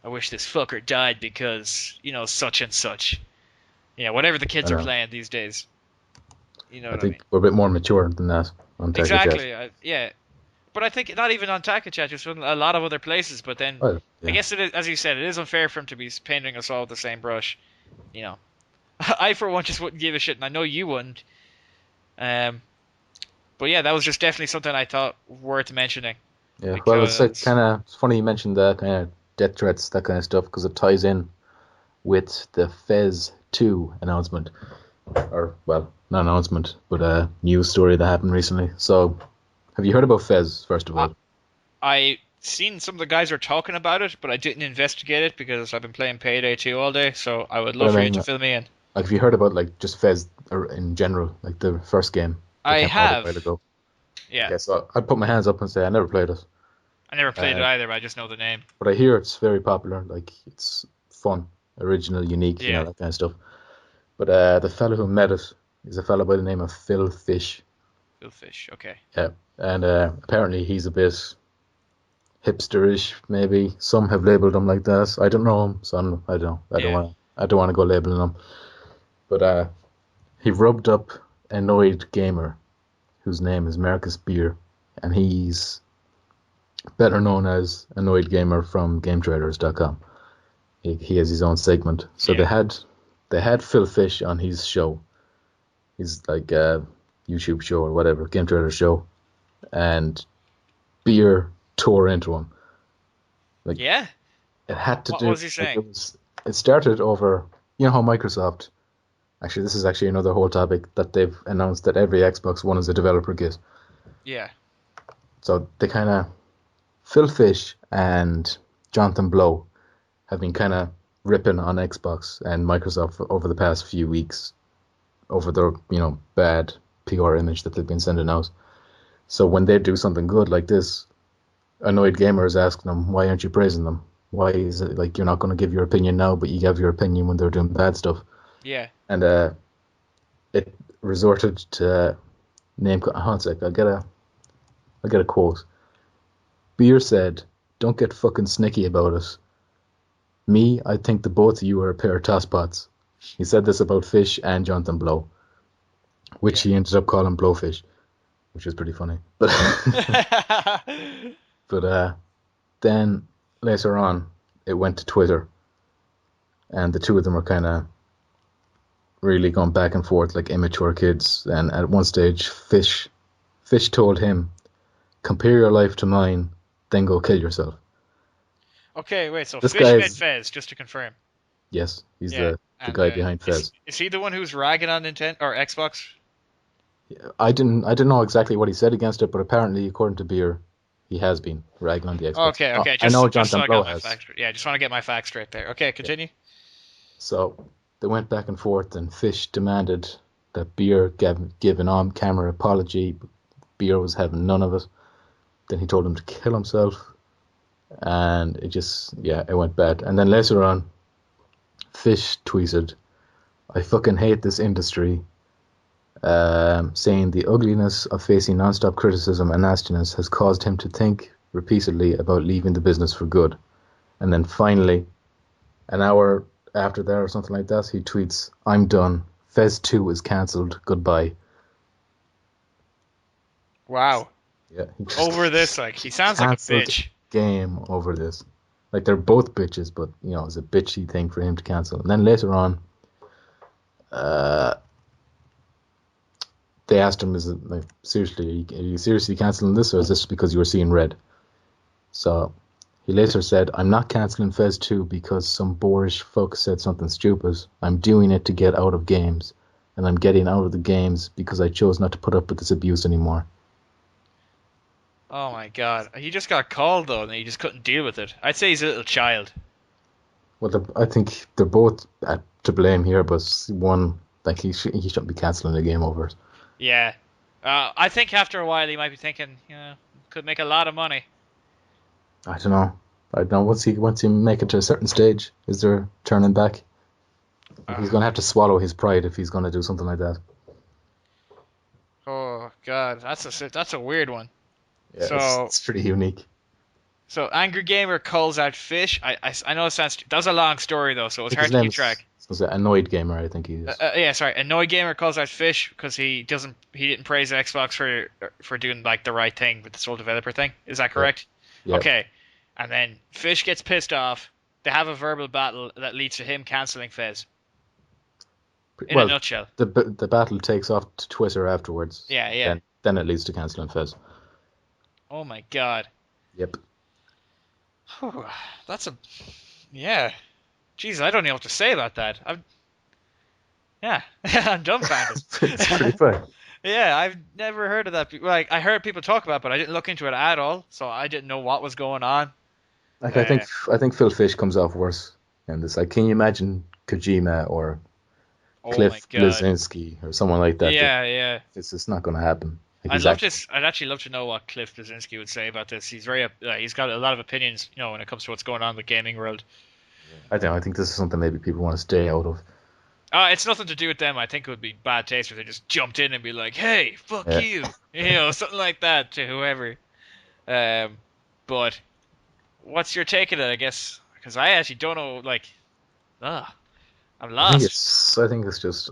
[SPEAKER 2] "I wish this fucker died because such and such." Whatever the
[SPEAKER 1] I
[SPEAKER 2] kids are
[SPEAKER 1] know.
[SPEAKER 2] playing these days. You know
[SPEAKER 1] I
[SPEAKER 2] what I mean?
[SPEAKER 1] think we're a bit more mature than that on TakuCast.
[SPEAKER 2] Exactly. Yeah, but I think not even on TakuChat, just on a lot of other places. But then
[SPEAKER 1] Well,
[SPEAKER 2] I
[SPEAKER 1] yeah.
[SPEAKER 2] guess it is, as you said, it is unfair for him to be painting us all with the same brush. You know, I for one just wouldn't give a shit, and I know you wouldn't. Um, but yeah, that was just definitely something I thought worth mentioning
[SPEAKER 1] Yeah, well, it's like
[SPEAKER 2] because
[SPEAKER 1] kind of it's funny you mentioned that kind of death threats, that kind of stuff, because it ties in with the Fez 2 announcement, or well, not announcement, but a news story that happened recently. So, have you heard about Fez first of
[SPEAKER 2] I,
[SPEAKER 1] all?
[SPEAKER 2] I seen some of the guys were talking about it, but I didn't investigate it because I've been playing Payday 2 all day. So I would
[SPEAKER 1] But
[SPEAKER 2] love
[SPEAKER 1] I
[SPEAKER 2] for you
[SPEAKER 1] mean,
[SPEAKER 2] to fill me in.
[SPEAKER 1] like, have you heard about like just Fez or in general, like the first game that
[SPEAKER 2] I
[SPEAKER 1] came out a while
[SPEAKER 2] have,
[SPEAKER 1] ago?
[SPEAKER 2] yeah.
[SPEAKER 1] Okay, so I'd put my hands up and say I never played it,
[SPEAKER 2] I never played it
[SPEAKER 1] uh,
[SPEAKER 2] either, but I just know the name.
[SPEAKER 1] but I hear it's very popular. Like it's fun, original, unique,
[SPEAKER 2] Yeah,
[SPEAKER 1] that kind of stuff. But the fellow who made it is a fellow by the name of Phil Fish.
[SPEAKER 2] Phil Fish. Okay.
[SPEAKER 1] Yeah, and apparently he's a bit hipsterish. Maybe some have labelled him like that. I don't know him, so I don't.
[SPEAKER 2] Yeah.
[SPEAKER 1] I don't want to go labeling him. But he rubbed up Annoyed Gamer, whose name is Marcus Beer, and he's better known as Annoyed Gamer from GameTraders.com. He has his own segment. So
[SPEAKER 2] Yeah.
[SPEAKER 1] they had Phil Fish on his show. He's like a YouTube show or whatever, Game Trader show, and Beer tore into him. Like
[SPEAKER 2] Yeah.
[SPEAKER 1] it had to
[SPEAKER 2] What
[SPEAKER 1] do
[SPEAKER 2] was he
[SPEAKER 1] like
[SPEAKER 2] saying?
[SPEAKER 1] it started over, how Microsoft, actually this is actually another whole topic, that they've announced that every Xbox One is a developer kit.
[SPEAKER 2] Yeah.
[SPEAKER 1] So they kind of, Phil Fish and Jonathan Blow have been kind of ripping on Xbox and Microsoft over the past few weeks over their bad PR image that they've been sending out. So when they do something good like this, annoyed gamers asking them, why aren't you praising them? Why is it like you're not going to give your opinion now, but you give your opinion when they're doing bad stuff?
[SPEAKER 2] Yeah.
[SPEAKER 1] And it resorted to name. Hold on a sec, I'll get a quote. Beer said, "Don't get fucking snicky about it. Me, I think the both of you are a pair of tospots. He said this about Fish and Jonathan Blow, which
[SPEAKER 2] Yeah.
[SPEAKER 1] he ended up calling Blowfish, which is pretty funny. But but then later on, it went to Twitter, and the two of them were kind of really going back and forth like immature kids. And at one stage, Fish told him, "Compare your life to mine, then go kill yourself."
[SPEAKER 2] Okay, wait. So
[SPEAKER 1] This
[SPEAKER 2] Fish
[SPEAKER 1] guy
[SPEAKER 2] met
[SPEAKER 1] is
[SPEAKER 2] Fez, just to confirm.
[SPEAKER 1] yes, he's
[SPEAKER 2] Yeah,
[SPEAKER 1] the
[SPEAKER 2] and
[SPEAKER 1] guy behind Fez.
[SPEAKER 2] is he the one who's ragging on Nintendo or Xbox?
[SPEAKER 1] I didn't know exactly what he said against it, but apparently, according to Beer, he has been ragging on the Xbox.
[SPEAKER 2] Okay,
[SPEAKER 1] Oh,
[SPEAKER 2] okay.
[SPEAKER 1] I know
[SPEAKER 2] Just so
[SPEAKER 1] Jonathan
[SPEAKER 2] I
[SPEAKER 1] Blow
[SPEAKER 2] got my
[SPEAKER 1] has.
[SPEAKER 2] facts. Yeah, just want to get my facts straight there. Okay,
[SPEAKER 1] Yeah.
[SPEAKER 2] continue.
[SPEAKER 1] So they went back and forth, and Fish demanded that Beer give an on-camera apology. Beer was having none of it. Then he told him to kill himself, and it went bad. And then later on, Fish tweeted, "I fucking hate this industry," saying the ugliness of facing non-stop criticism and nastiness has caused him to think repeatedly about leaving the business for good. And then finally, an hour after that or something like that, he tweets, "I'm done. Fez 2 is cancelled. Goodbye."
[SPEAKER 2] Wow.
[SPEAKER 1] Yeah, he
[SPEAKER 2] Over this,
[SPEAKER 1] just
[SPEAKER 2] like he sounds like a
[SPEAKER 1] cancelled the
[SPEAKER 2] bitch.
[SPEAKER 1] game over this. Like they're both bitches, but it's a bitchy thing for him to cancel. And then later on, uh, they asked him, "Is it like seriously? Are you seriously canceling this, or is this because you were seeing red?" So he later said, "I'm not canceling Fez 2 because some boorish fuck said something stupid. I'm doing it to get out of games, and I'm getting out of the games because I chose not to put up with this abuse anymore."
[SPEAKER 2] Oh my god. He just got called though, and he just couldn't deal with it. I'd say he's a little child.
[SPEAKER 1] Well, I think they're both to blame here, but one, like he shouldn't be canceling the game over it.
[SPEAKER 2] Yeah. I think after a while he might be thinking, could make a lot of money.
[SPEAKER 1] I don't know. I don't know. Once he make it to a certain stage, is there turning back? He's
[SPEAKER 2] Uh,
[SPEAKER 1] gonna have to swallow his pride if he's gonna do something like that.
[SPEAKER 2] oh god, that's a weird one.
[SPEAKER 1] Yeah, it's
[SPEAKER 2] So
[SPEAKER 1] it's pretty unique.
[SPEAKER 2] so Angry Gamer calls out Fish. I know it sounds that's a long story though, so
[SPEAKER 1] I
[SPEAKER 2] it's
[SPEAKER 1] think his
[SPEAKER 2] hard to
[SPEAKER 1] name
[SPEAKER 2] keep
[SPEAKER 1] is
[SPEAKER 2] track.
[SPEAKER 1] was it Annoyed Gamer. I think he is.
[SPEAKER 2] Yeah, sorry. Annoy Gamer calls out Fish because he didn't praise Xbox for doing like the right thing with the sole developer thing. Is that
[SPEAKER 1] Yeah,
[SPEAKER 2] correct?
[SPEAKER 1] yeah.
[SPEAKER 2] Okay. And then Fish gets pissed off. They have a verbal battle that leads to him canceling Fez. In a
[SPEAKER 1] Well,
[SPEAKER 2] nutshell.
[SPEAKER 1] the battle takes off to Twitter afterwards.
[SPEAKER 2] Yeah, yeah.
[SPEAKER 1] Then it leads to canceling Fez.
[SPEAKER 2] Oh my god.
[SPEAKER 1] Yep.
[SPEAKER 2] Whew, that's a yeah. Jeez, I don't know what to say about that. Yeah, I'm dumbfounded.
[SPEAKER 1] It's pretty funny.
[SPEAKER 2] Yeah, I've never heard of that. Like I heard people talk about, it, but I didn't look into it at all, so I didn't know what was going on.
[SPEAKER 1] Like
[SPEAKER 2] Uh,
[SPEAKER 1] I think Phil Fish comes off worse in this. Like, can you imagine Kojima or
[SPEAKER 2] oh my
[SPEAKER 1] Cliff
[SPEAKER 2] god.
[SPEAKER 1] Bleszinski or someone like that?
[SPEAKER 2] Yeah, yeah.
[SPEAKER 1] It's just not going to happen. Like
[SPEAKER 2] I'd
[SPEAKER 1] he's
[SPEAKER 2] love
[SPEAKER 1] actually.
[SPEAKER 2] to. I'd actually love to know what Cliff Bleszinski would say about this. He's very. He's got a lot of opinions, when it comes to what's going on in the gaming world.
[SPEAKER 1] I don't know. I think this is something maybe people want to stay out of.
[SPEAKER 2] It's nothing to do with them. I think it would be bad taste if they just jumped in and be like, "Hey, fuck
[SPEAKER 1] Yeah.
[SPEAKER 2] you," something like that to whoever. Um, but what's your take on it? I guess because I actually don't know. Like, ah, I'm lost.
[SPEAKER 1] I think it's just.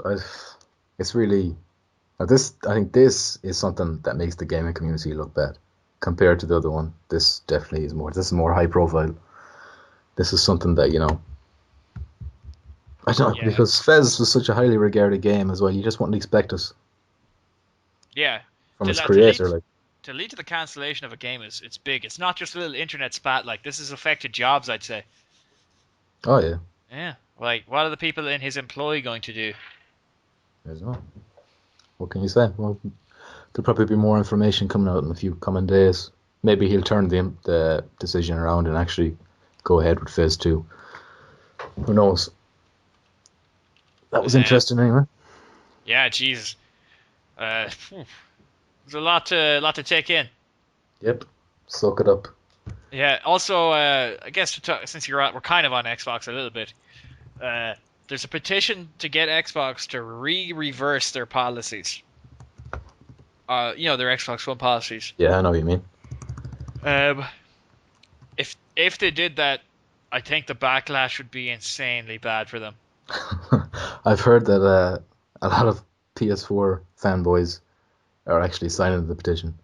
[SPEAKER 1] It's really. This. I think this is something that makes the gaming community look bad compared to the other one. This definitely is more. This is more high profile. This is something that I don't know,
[SPEAKER 2] Yeah,
[SPEAKER 1] because Fez was such a highly regarded game as well. You just wouldn't expect it
[SPEAKER 2] yeah.
[SPEAKER 1] from
[SPEAKER 2] To
[SPEAKER 1] its
[SPEAKER 2] la- to lead
[SPEAKER 1] creator. Like,
[SPEAKER 2] to lead to the cancellation of a game is it's big. It's not just a little internet spat. Like this has affected jobs. I'd say.
[SPEAKER 1] oh yeah,
[SPEAKER 2] Yeah. Like what are the people in his employ going to do?
[SPEAKER 1] there's no. What can you say? Well, there'll probably be more information coming out in a few coming days. Maybe he'll turn the decision around and actually go ahead with Fez 2. Who knows? That was
[SPEAKER 2] Um,
[SPEAKER 1] interesting anyway.
[SPEAKER 2] yeah, Jesus. Phew. There's a lot to take in.
[SPEAKER 1] Yep. Suck it up.
[SPEAKER 2] Yeah. Also, I guess since we're kind of on Xbox a little bit. Uh, there's a petition to get Xbox to reverse their policies. Their Xbox One policies.
[SPEAKER 1] Yeah, I know what you mean.
[SPEAKER 2] Um, if they did that, I think the backlash would be insanely bad for them.
[SPEAKER 1] I've heard that a lot of PS4 fanboys are actually signing the petition.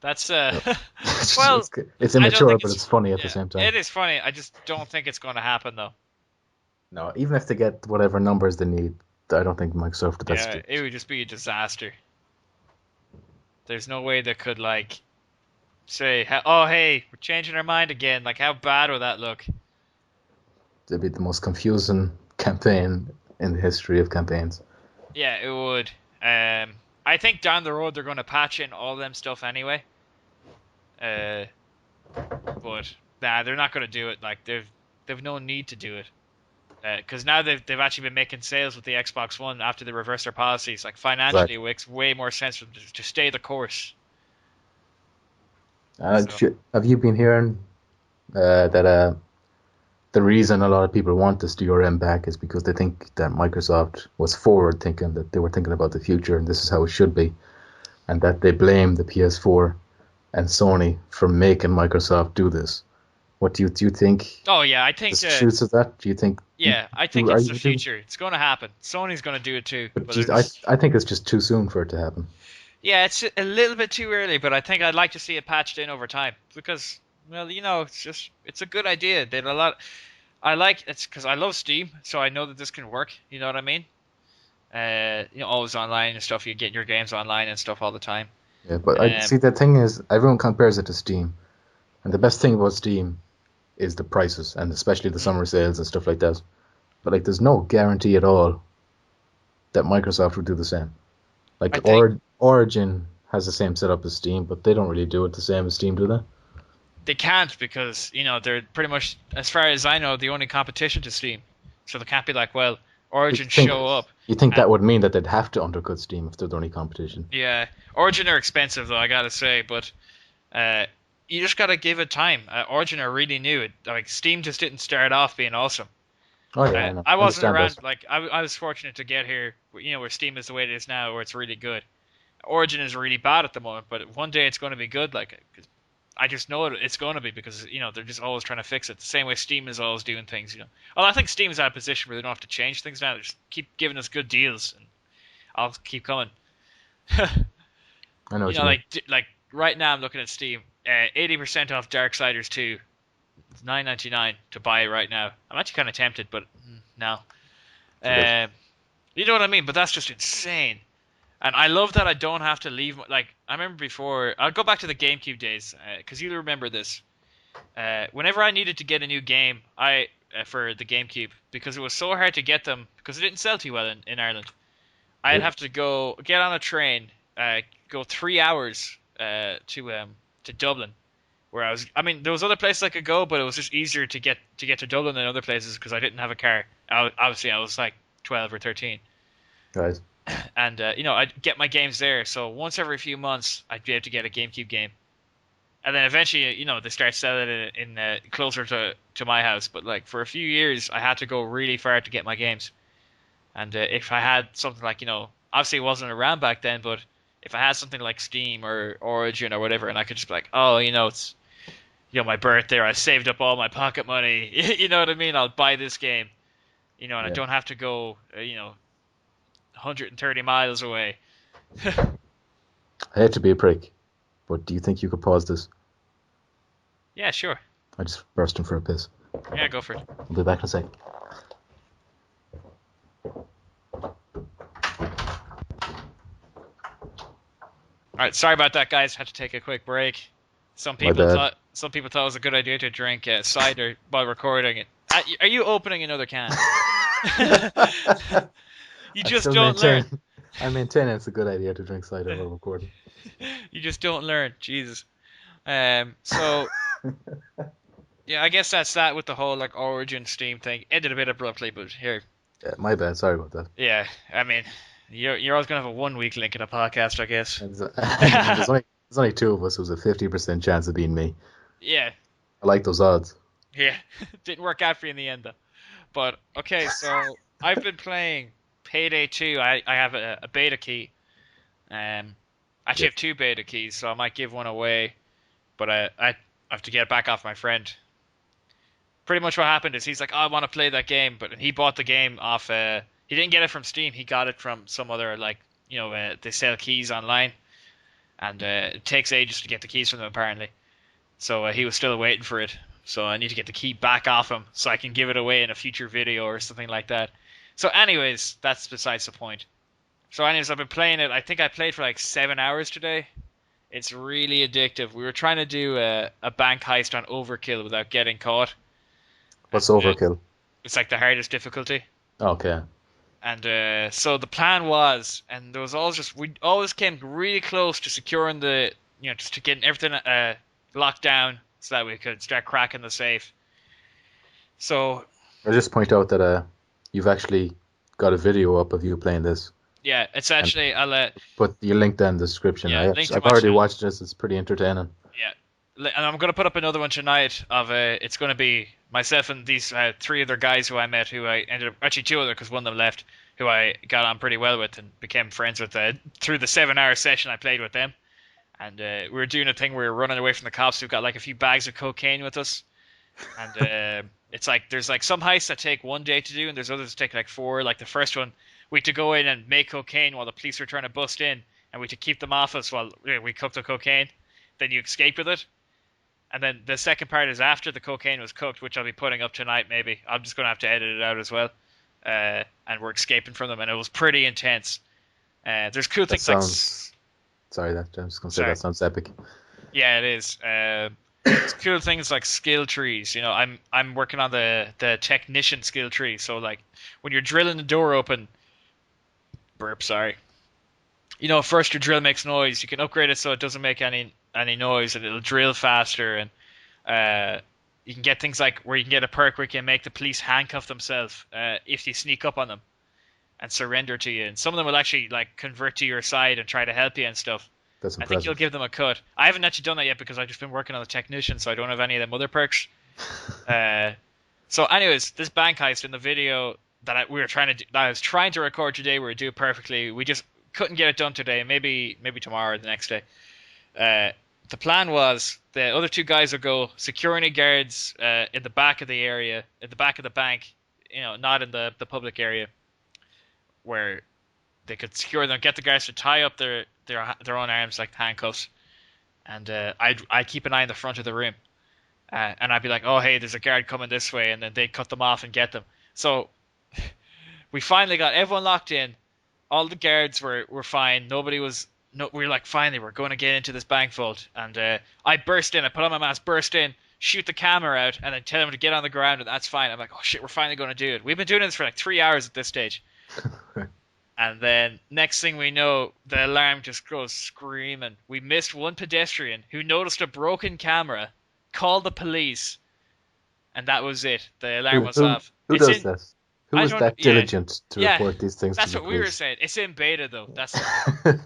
[SPEAKER 2] That's
[SPEAKER 1] So, it's,
[SPEAKER 2] well,
[SPEAKER 1] it's it's
[SPEAKER 2] I don't
[SPEAKER 1] immature,
[SPEAKER 2] think
[SPEAKER 1] but
[SPEAKER 2] it's
[SPEAKER 1] it's funny at the
[SPEAKER 2] yeah,
[SPEAKER 1] same time.
[SPEAKER 2] it is funny. I just don't think it's going to happen though.
[SPEAKER 1] No, even if they get whatever numbers they need, I don't think Microsoft would that
[SPEAKER 2] Yeah, it
[SPEAKER 1] stupid.
[SPEAKER 2] would just be a disaster. There's no way they could like say, "Oh, hey, we're changing our mind again." Like, how bad would that look?
[SPEAKER 1] It'd be the most confusing campaign in the history of campaigns.
[SPEAKER 2] Yeah, it would. I think down the road they're going to patch in all them stuff anyway. Uh, but nah, they're not going to do it. Like they've no need to do it. Because now they've actually been making sales with the Xbox One after they reversed their policies. Like financially,
[SPEAKER 1] Exactly.
[SPEAKER 2] it makes way more sense for them to stay the course.
[SPEAKER 1] Uh,
[SPEAKER 2] So
[SPEAKER 1] have you been hearing that the reason a lot of people want this DRM back is because they think that Microsoft was forward thinking, that they were thinking about the future and this is how it should be, and that they blame the PS4 and Sony for making Microsoft do this. What do you think?
[SPEAKER 2] oh yeah, I think
[SPEAKER 1] This shoots at that? Do you think?
[SPEAKER 2] yeah, I think
[SPEAKER 1] Are
[SPEAKER 2] it's the
[SPEAKER 1] you do?
[SPEAKER 2] future. It's going to happen. Sony's going to do it too,
[SPEAKER 1] But
[SPEAKER 2] but they're
[SPEAKER 1] I
[SPEAKER 2] just
[SPEAKER 1] I think it's just too soon for it to happen.
[SPEAKER 2] yeah, it's a little bit too early. But I think I'd like to see it patched in over time because well, it's a good idea. They had a lot. I like it's because I love Steam, so I know that this can work. You know what I mean? Always online and stuff. You get your games online and stuff all the time.
[SPEAKER 1] Yeah, but I
[SPEAKER 2] Um,
[SPEAKER 1] see the thing is everyone compares it to Steam, and the best thing about Steam is the prices, and especially the
[SPEAKER 2] mm,
[SPEAKER 1] summer sales and stuff like that. But like, there's no guarantee at all that Microsoft would do the same. Like,
[SPEAKER 2] I think
[SPEAKER 1] Origin has the same setup as Steam, but they don't really do it the same as Steam, do they?
[SPEAKER 2] they can't because they're pretty much, as far as I know, the only competition to Steam. So they can't be like, well,
[SPEAKER 1] You
[SPEAKER 2] Origin
[SPEAKER 1] think
[SPEAKER 2] show up.
[SPEAKER 1] you think
[SPEAKER 2] And
[SPEAKER 1] that would mean that they'd have to undercut Steam if they're the only competition?
[SPEAKER 2] yeah, Origin are expensive though, I gotta say, but uh, you just gotta give it time. Origin are really new. Like Steam just didn't start off being awesome.
[SPEAKER 1] Oh yeah, I know,
[SPEAKER 2] I
[SPEAKER 1] I
[SPEAKER 2] wasn't
[SPEAKER 1] understand that.
[SPEAKER 2] around. Like I was fortunate to get here. Where Steam is the way it is now, where it's really good. Origin is really bad at the moment, but one day it's going to be good. Like 'cause I just know it's going to be because they're just always trying to fix it. The same way Steam is always doing things. Well, I think Steam is at a position where they don't have to change things now. They just keep giving us good deals, and I'll keep coming.
[SPEAKER 1] I know what you mean.
[SPEAKER 2] Like right now, I'm looking at Steam. 80% off Darksiders 2. It's 9.99 to buy it right now. I'm actually kind of tempted, but no.
[SPEAKER 1] It's a bit.
[SPEAKER 2] Um, you know what I mean? But that's just insane. And I love that I don't have to leave. Like I remember before, I'll go back to the GameCube days because you remember this. Whenever I needed to get a new game, I for the GameCube because it was so hard to get them because it didn't sell too well in Ireland. I'd
[SPEAKER 1] Yep.
[SPEAKER 2] have to go get on a train, go 3 hours to Dublin, where I was. I mean, there was other places I could go, but it was just easier to get to Dublin than other places because I didn't have a car. Obviously, I was like 12 or 13.
[SPEAKER 1] Guys.
[SPEAKER 2] And I'd get my games there. So once every few months, I'd be able to get a GameCube game, and then eventually, they start selling it in closer to my house. But like for a few years, I had to go really far to get my games. And if I had something like obviously it wasn't around back then, but if I had something like Steam or Origin or whatever, and I could just be like, oh, it's my birthday, or I saved up all my pocket money, you know what I mean? I'll buy this game, and I
[SPEAKER 1] Yeah.
[SPEAKER 2] don't have to go, 130 miles away.
[SPEAKER 1] I hate to be a prick, but do you think you could pause this?
[SPEAKER 2] Yeah, sure.
[SPEAKER 1] I just burst in for a piss.
[SPEAKER 2] Yeah, go for it.
[SPEAKER 1] I'll be back in a sec.
[SPEAKER 2] All right, sorry about that, guys. Had to take a quick break. Some
[SPEAKER 1] My
[SPEAKER 2] people
[SPEAKER 1] bad.
[SPEAKER 2] thought some people thought it was a good idea to drink cider while recording it. Are you opening another can? You
[SPEAKER 1] I
[SPEAKER 2] just
[SPEAKER 1] still
[SPEAKER 2] don't learn.
[SPEAKER 1] maintain. I maintain it's a good idea to drink cider while recording.
[SPEAKER 2] You just don't learn. Jesus. So yeah, I guess that's that with the whole like Origin Steam thing. Ended a bit abruptly, but here,
[SPEAKER 1] Yeah, my bad. Sorry about that.
[SPEAKER 2] yeah. I mean, you're always gonna have a 1 week link in a podcast, I guess.
[SPEAKER 1] And there's only two of us. It was a 50% chance of being me.
[SPEAKER 2] Yeah,
[SPEAKER 1] I like those odds.
[SPEAKER 2] yeah. Didn't work out for you in the end though. But okay, so I've been playing Payday 2. I have a beta key. I actually
[SPEAKER 1] Yep.
[SPEAKER 2] have two beta keys, so I might give one away. But I have to get it back off my friend. pretty much what happened is he's like, oh, I want to play that game, but he bought the game off. He didn't get it from Steam. He got it from some other like they sell keys online, and it takes ages to get the keys from them apparently. So he was still waiting for it. So I need to get the key back off him so I can give it away in a future video or something like that. So anyways, that's besides the point. So anyways, I've been playing it. I think I played for like 7 hours today. It's really addictive. We were trying to do a bank heist on Overkill without getting caught.
[SPEAKER 1] What's
[SPEAKER 2] And,
[SPEAKER 1] overkill?
[SPEAKER 2] it's like the hardest difficulty.
[SPEAKER 1] Okay.
[SPEAKER 2] And so the plan was, and there was always we always came really close to securing just to getting everything locked down so that we could start cracking the safe. So
[SPEAKER 1] I'll just point out that you've actually got a video up of you playing this.
[SPEAKER 2] yeah, it's actually I'll
[SPEAKER 1] put your link down in the description.
[SPEAKER 2] Yeah, link to
[SPEAKER 1] I've
[SPEAKER 2] my
[SPEAKER 1] already
[SPEAKER 2] channel.
[SPEAKER 1] watched this. It's pretty entertaining.
[SPEAKER 2] Yeah, and I'm gonna put up another one tonight of it's gonna be myself and these three other guys who I met, who I ended up actually two other because one of them left, who I got on pretty well with and became friends with through the 7 hour session I played with them. And we were doing a thing where we were running away from the cops. We've got like a few bags of cocaine with us, and it's like there's like some heists that take one day to do, and there's others that take like four. Like the first one, we had to go in and make cocaine while the police were trying to bust in, and we had to keep them off us while we cooked the cocaine. Then you escape with it. And then the second part is after the cocaine was cooked, which I'll be putting up tonight maybe. I'm just going to have to edit it out as well. And we're escaping from them, and it was pretty intense. There's cool things like...
[SPEAKER 1] Sorry, I'm just going to say that sounds epic.
[SPEAKER 2] Yeah, it is. It's cool things like skill trees. I'm working on the technician skill tree. So like when you're drilling the door open... Burp, sorry. First your drill makes noise. You can upgrade it so it doesn't make any noise, and it'll drill faster. And you can get things like where you can get a perk where you can make the police handcuff themselves if you sneak up on them and surrender to you. And some of them will actually like convert to your side and try to help you and stuff.
[SPEAKER 1] That's impressive.
[SPEAKER 2] I think you'll give them a cut. I haven't actually done that yet because I've just been working on the technician, so I don't have any of them other perks. So anyways, this bank heist in the video that I was trying to record today, we would do it perfectly. We just couldn't get it done today. Maybe tomorrow or the next day. The plan was the other two guys would go security guards in the back of the area, at the back of the bank, not in the public area, where they could secure them, get the guards to tie up their own arms like handcuffs, and I'd keep an eye on the front of the room, and I'd be like, oh hey, there's a guard coming this way, and then they'd cut them off and get them. So we finally got everyone locked in. All the guards were fine. Nobody was. No, we were like, finally, we're going to get into this bank vault. And I burst in. I put on my mask, burst in, shoot the camera out, and then tell them to get on the ground, and that's fine. I'm like, oh shit, we're finally going to do it. We've been doing this for like 3 hours at this stage. And then next thing we know, the alarm just goes screaming. We missed one pedestrian who noticed a broken camera, called the police, and that was it. The alarm was off.
[SPEAKER 1] Who does this? Who is that diligent to report these things?
[SPEAKER 2] That's
[SPEAKER 1] to the
[SPEAKER 2] what we were
[SPEAKER 1] police?
[SPEAKER 2] saying. It's in beta though.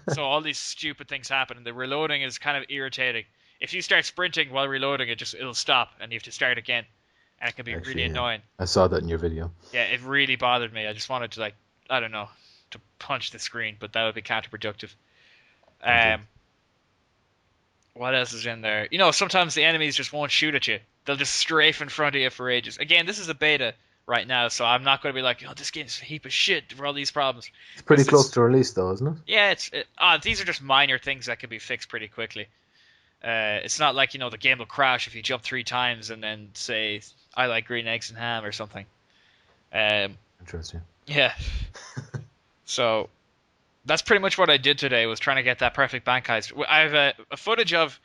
[SPEAKER 2] So all these stupid things happen, and the reloading is kind of irritating. If you start sprinting while reloading, it'll stop, and you have to start again, and it can be really annoying.
[SPEAKER 1] I saw that in your video.
[SPEAKER 2] Yeah, it really bothered me. I just wanted to to punch the screen, but that would be counterproductive. What else is in there? Sometimes the enemies just won't shoot at you. They'll just strafe in front of you for ages. Again, this is a beta right now, so I'm not going to be like, this game's a heap of shit for all these problems.
[SPEAKER 1] It's pretty close to release, though, isn't it?
[SPEAKER 2] Yeah, these are just minor things that can be fixed pretty quickly. It's not like, the game will crash if you jump 3 times and then say, I like green eggs and ham or something.
[SPEAKER 1] Interesting.
[SPEAKER 2] Yeah. So that's pretty much what I did today, was trying to get that perfect bank heist. I have a footage of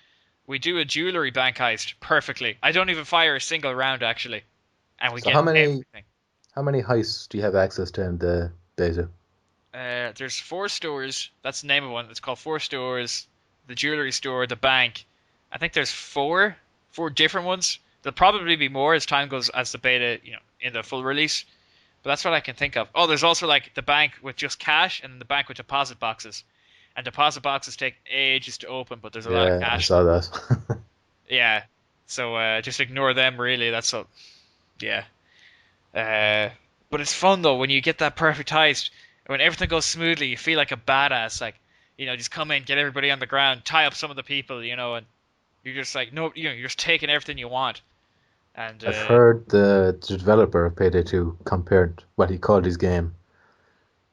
[SPEAKER 2] we do a jewelry bank heist perfectly. I don't even fire a single round, actually. And we get everything.
[SPEAKER 1] How many heists do you have access to in the beta?
[SPEAKER 2] There's 4 stores. That's the name of one. It's called 4 stores. The jewelry store, the bank. I think there's 4 different ones. There'll probably be more as time goes, as the beta, in the full release. But that's what I can think of. Oh, there's also like the bank with just cash and the bank with deposit boxes. And deposit boxes take ages to open, but there's a lot of cash.
[SPEAKER 1] I saw that.
[SPEAKER 2] Yeah. So just ignore them, really. That's all. Yeah. But it's fun though when you get that perfect heist. When everything goes smoothly, you feel like a badass. Like, just come in, get everybody on the ground, tie up some of the people, and you're just like, no, you're just taking everything you want. And
[SPEAKER 1] I've heard the developer of Payday 2 compared what he called his game,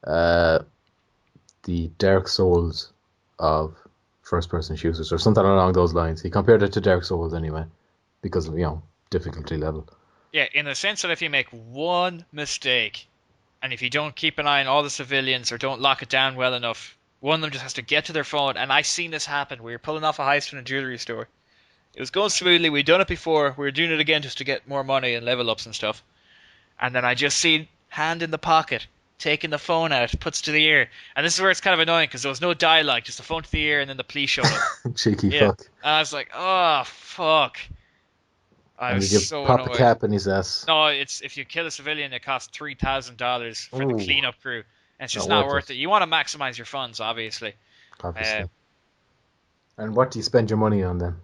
[SPEAKER 1] uh, the Dark Souls of first-person shooters, or something along those lines. He compared it to Dark Souls anyway, because of, difficulty level.
[SPEAKER 2] yeah, in the sense that if you make one mistake, and if you don't keep an eye on all the civilians or don't lock it down well enough, one of them just has to get to their phone. And I seen this happen. We were pulling off a heist in a jewelry store. It was going smoothly. We'd done it before. We were doing it again just to get more money and level ups and stuff. And then I just see hand in the pocket, taking the phone out, puts to the ear. And this is where it's kind of annoying because there was no dialogue, just the phone to the ear, and then the police showed up.
[SPEAKER 1] Cheeky
[SPEAKER 2] Yeah.
[SPEAKER 1] fuck.
[SPEAKER 2] And I was like, oh, fuck. I
[SPEAKER 1] And
[SPEAKER 2] was
[SPEAKER 1] you give
[SPEAKER 2] so
[SPEAKER 1] pop a
[SPEAKER 2] annoyed.
[SPEAKER 1] cap in his ass.
[SPEAKER 2] No, it's if you kill a civilian, it costs $3,000 for the
[SPEAKER 1] Ooh,
[SPEAKER 2] cleanup crew. And it's just
[SPEAKER 1] not
[SPEAKER 2] not
[SPEAKER 1] worth
[SPEAKER 2] worth
[SPEAKER 1] it,
[SPEAKER 2] it. You want to maximize your funds, obviously. Uh,
[SPEAKER 1] obviously. And what do you spend your money on then?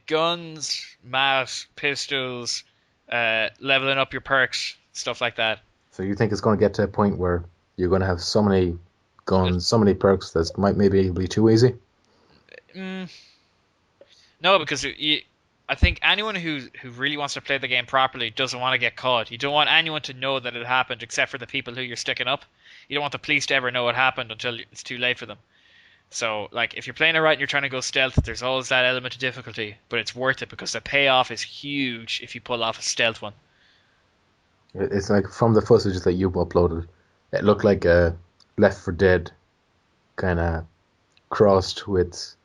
[SPEAKER 2] Guns, mass, pistols, leveling up your perks, stuff like that.
[SPEAKER 1] So you think it's going to get to a point where you're going to have so many
[SPEAKER 2] It-
[SPEAKER 1] guns, so many perks that might maybe be too easy?
[SPEAKER 2] mm, no, because I think anyone who really wants to play the game properly doesn't want to get caught. You don't want anyone to know that it happened, except for the people who you're sticking up. You don't want the police to ever know what happened until it's too late for them. So, like, if you're playing it right and you're trying to go stealth, there's always that element of difficulty, but it's worth it because the payoff is huge if you pull off a stealth one.
[SPEAKER 1] It's like from the footage that you uploaded, it looked like a Left 4 Dead kind of crossed with,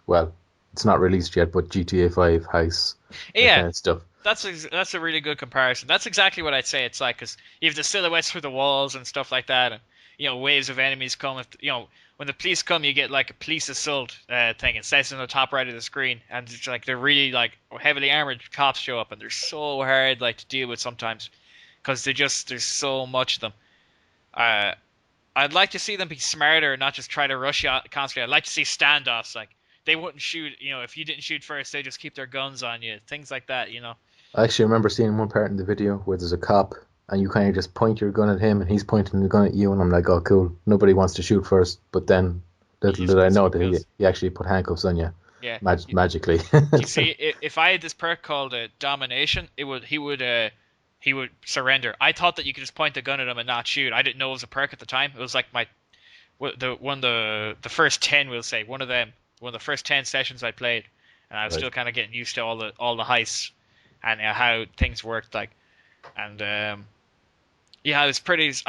[SPEAKER 1] well, it's not released yet, but GTA 5 heist, that
[SPEAKER 2] Yeah,
[SPEAKER 1] kind of stuff.
[SPEAKER 2] that's a really good comparison. That's exactly what I'd say it's like, because you have the silhouettes through the walls and stuff like that, and waves of enemies come. When the police come, you get like a police assault thing. It says on the top right of the screen, and it's like they're really like heavily armored cops show up, and they're so hard like to deal with sometimes because there's so much of them. Uh, I'd like to see them be smarter and not just try to rush you out constantly. I'd like to see standoffs, like they wouldn't shoot. If you didn't shoot first, they just keep their guns on you. Things like that.
[SPEAKER 1] I actually remember seeing one part in the video where there's a cop and you kind of just point your gun at him and he's pointing the gun at you, and I'm like, oh, cool. Nobody wants to shoot first, but then
[SPEAKER 2] You
[SPEAKER 1] little
[SPEAKER 2] just
[SPEAKER 1] did I
[SPEAKER 2] put
[SPEAKER 1] know
[SPEAKER 2] some
[SPEAKER 1] that
[SPEAKER 2] pills.
[SPEAKER 1] he actually put handcuffs on you
[SPEAKER 2] Yeah.
[SPEAKER 1] magically.
[SPEAKER 2] You see, if I had this perk called domination, he would surrender. I thought that you could just point the gun at him and not shoot. I didn't know it was a perk at the time. It was like the first 10, we'll say, one of the first 10 sessions I played, and I was
[SPEAKER 1] Right.
[SPEAKER 2] still kind of getting used to all the heists and how things worked, like. And yeah, I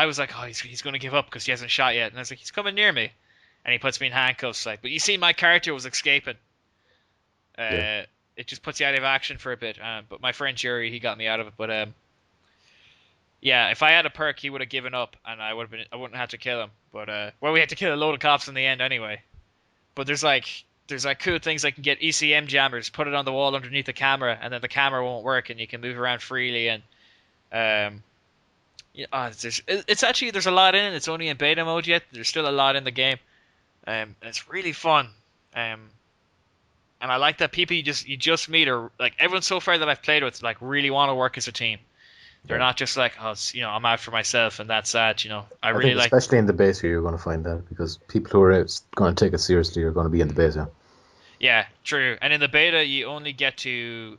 [SPEAKER 2] was like, oh, he's going to give up because he hasn't shot yet, and I was like, he's coming near me, and he puts me in handcuffs, like. But you see, my character was escaping.
[SPEAKER 1] Yeah.
[SPEAKER 2] It just puts you out of action for a bit. But my friend Jerry, he got me out of it. But yeah, if I had a perk, he would have given up, and I wouldn't have to kill him. But well, we had to kill a load of cops in the end anyway. But there's like cool things like you can get ECM jammers, put it on the wall underneath the camera, and then the camera won't work, and you can move around freely. And yeah, it's actually there's a lot in it. It's only in beta mode yet. There's still a lot in the game. And it's really fun. And I like that people you just meet, or like everyone so far that I've played with, like really want to work as a team. They're
[SPEAKER 1] Yeah.
[SPEAKER 2] not just like, oh, I'm out for myself and that's that. I
[SPEAKER 1] I
[SPEAKER 2] really
[SPEAKER 1] think
[SPEAKER 2] like.
[SPEAKER 1] especially in the base here, you're going to find that because people who are going to take it seriously are going to be in the base here.
[SPEAKER 2] Yeah, true. And in the beta, you only get to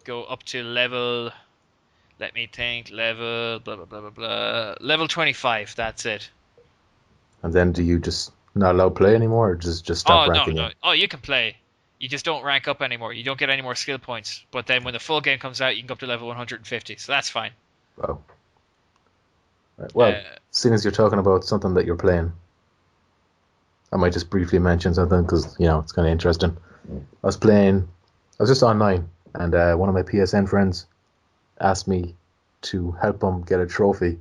[SPEAKER 2] go up to level. Let me think. Level blah blah blah blah blah. Level 25. That's it.
[SPEAKER 1] And then do you just not allow play anymore, or just stop
[SPEAKER 2] Oh no
[SPEAKER 1] ranking
[SPEAKER 2] no.
[SPEAKER 1] you?
[SPEAKER 2] Oh, you can play. You just don't rank up anymore. You don't get any more skill points. But then when the full game comes out, you can go up to level 150. So that's fine.
[SPEAKER 1] Wow. Right.
[SPEAKER 2] Uh,
[SPEAKER 1] Well, seeing as you're talking about something that you're playing, I might just briefly mention something because it's kind of interesting. I was playing. I was just online, and one of my PSN friends asked me to help him get a trophy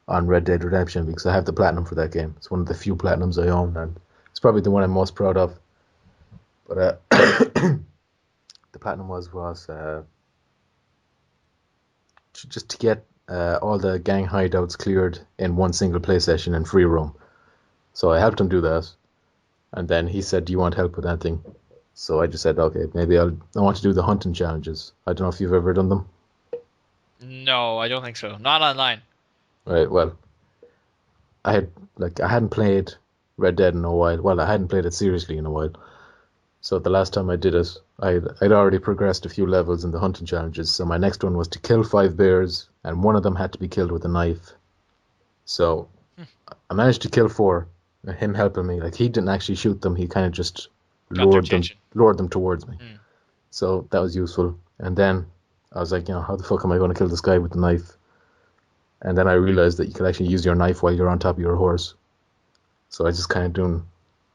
[SPEAKER 1] on Red Dead Redemption because I have the platinum for that game. It's one of the few platinums I own, and it's probably the one I'm most proud of. But the platinum was just to get all the gang hideouts cleared in one single play session in free roam. So I helped him do that, and then he said, "Do you want help with anything?" So I just said, "Okay, maybe I want to do the hunting challenges. I don't know if you've ever done them."
[SPEAKER 2] no, I don't think so. Not online.
[SPEAKER 1] Right. Well, I hadn't played Red Dead in a while. Well, I hadn't played it seriously in a while. So the last time I did it, I'd already progressed a few levels in the hunting challenges. So my next one was to kill 5 bears, and one of them had to be killed with a knife. So I managed to kill 4. Him helping me, like he didn't actually shoot them. He kind of just
[SPEAKER 2] Got their attention.
[SPEAKER 1] lured them towards me.
[SPEAKER 2] Mm.
[SPEAKER 1] So that was useful. And then I was like, how the fuck am I going to kill this guy with the knife? And then I realized that you could actually use your knife while you're on top of your horse. So I just kind of doing.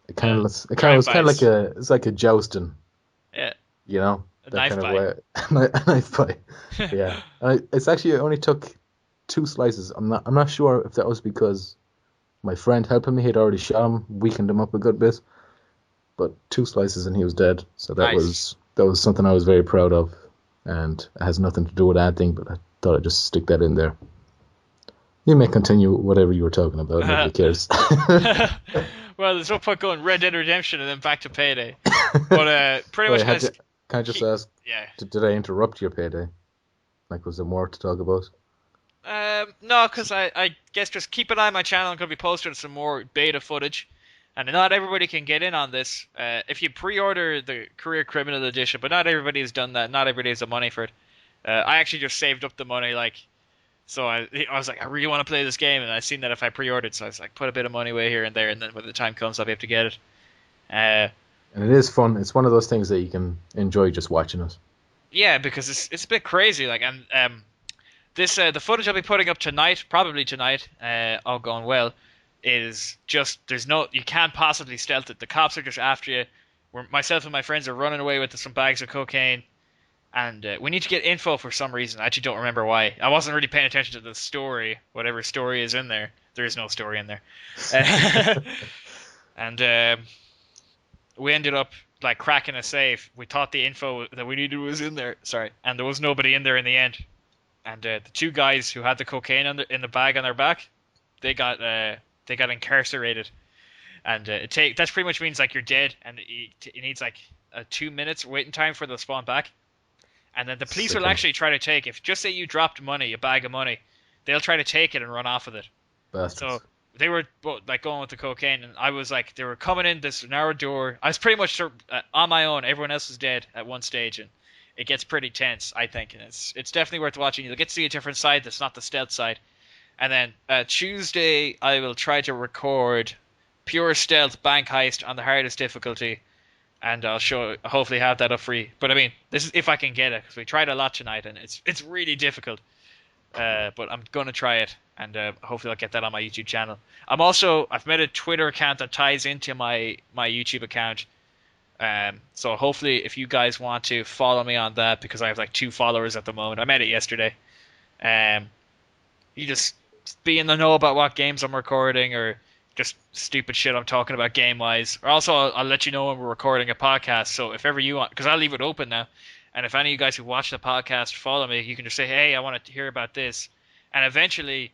[SPEAKER 1] It kind of was kind of like it's like a jousting.
[SPEAKER 2] Yeah. A
[SPEAKER 1] That
[SPEAKER 2] knife
[SPEAKER 1] kind of
[SPEAKER 2] bite.
[SPEAKER 1] way. A knife bite. Yeah. It's actually it only took 2 slices. I'm not sure if that was because my friend helping me had already shot him, weakened him up a good bit. But 2 slices and he was dead. So
[SPEAKER 2] Nice.
[SPEAKER 1] that was something I was very proud of, and it has nothing to do with anything. But I thought I'd just stick that in there. You may continue whatever you were talking about. Nobody cares.
[SPEAKER 2] Well, there's no point going Red Dead Redemption and then back to Payday. But pretty
[SPEAKER 1] Wait,
[SPEAKER 2] much, guys.
[SPEAKER 1] can I just ask?
[SPEAKER 2] Yeah.
[SPEAKER 1] Did I interrupt your payday? Like, was there more to talk about?
[SPEAKER 2] No, because I guess just keep an eye on my channel. I'm going to be posting some more beta footage. And not everybody can get in on this. If you pre-order the Career Criminal Edition, but not everybody has done that. Not everybody has the money for it. I actually just saved up the money, so I was like, I really want to play this game, and I seen that if I pre-ordered, so I was like, put a bit of money away here and there, and then when the time comes, I'll be able to get it.
[SPEAKER 1] And it is fun. It's one of those things that you can enjoy just watching it.
[SPEAKER 2] Yeah, because it's a bit crazy, and this the footage I'll be putting up tonight, probably tonight, all going well, is just you can't possibly stealth it. The cops are just after you. Myself and my friends are running away with some bags of cocaine, and we need to get info for some reason. I actually don't remember why. I wasn't really paying attention to the story, whatever story is in there. There is no story in there, and we ended up like cracking a safe. We thought the info that we needed was in there. Sorry, and there was nobody in there in the end. And the 2 guys who had the cocaine in the bag on their back, they got incarcerated, and that pretty much means like you're dead, and it needs like a 2 minutes waiting time for the spawn back, and then the police will
[SPEAKER 1] Sickening.
[SPEAKER 2] actually try to take if just say you dropped money, a bag of money, they'll try to take it and run off with it.
[SPEAKER 1] Bastards.
[SPEAKER 2] So they were both, like going with the cocaine, and I was like, they were coming in this narrow door. I was pretty much on my own. Everyone else was dead at one stage, and it gets pretty tense, I think, and it's definitely worth watching. You'll get to see a different side that's not the stealth side. And then Tuesday, I will try to record pure stealth bank heist on the hardest difficulty, and I'll hopefully have that up for you. But I mean, this is if I can get it, because we tried a lot tonight, and it's really difficult. But I'm gonna try it, and hopefully I'll get that on my YouTube channel. I've made a Twitter account that ties into my YouTube account. So hopefully if you guys want to follow me on that, because I have like 2 followers at the moment. I made it yesterday. You just be in the know about what games I'm recording, or just stupid shit I'm talking about game wise. Or also I'll let you know when we're recording a podcast. So if ever you want, because I'll leave it open now. And if any of you guys who watch the podcast follow me, you can just say, hey, I want to hear about this. And eventually,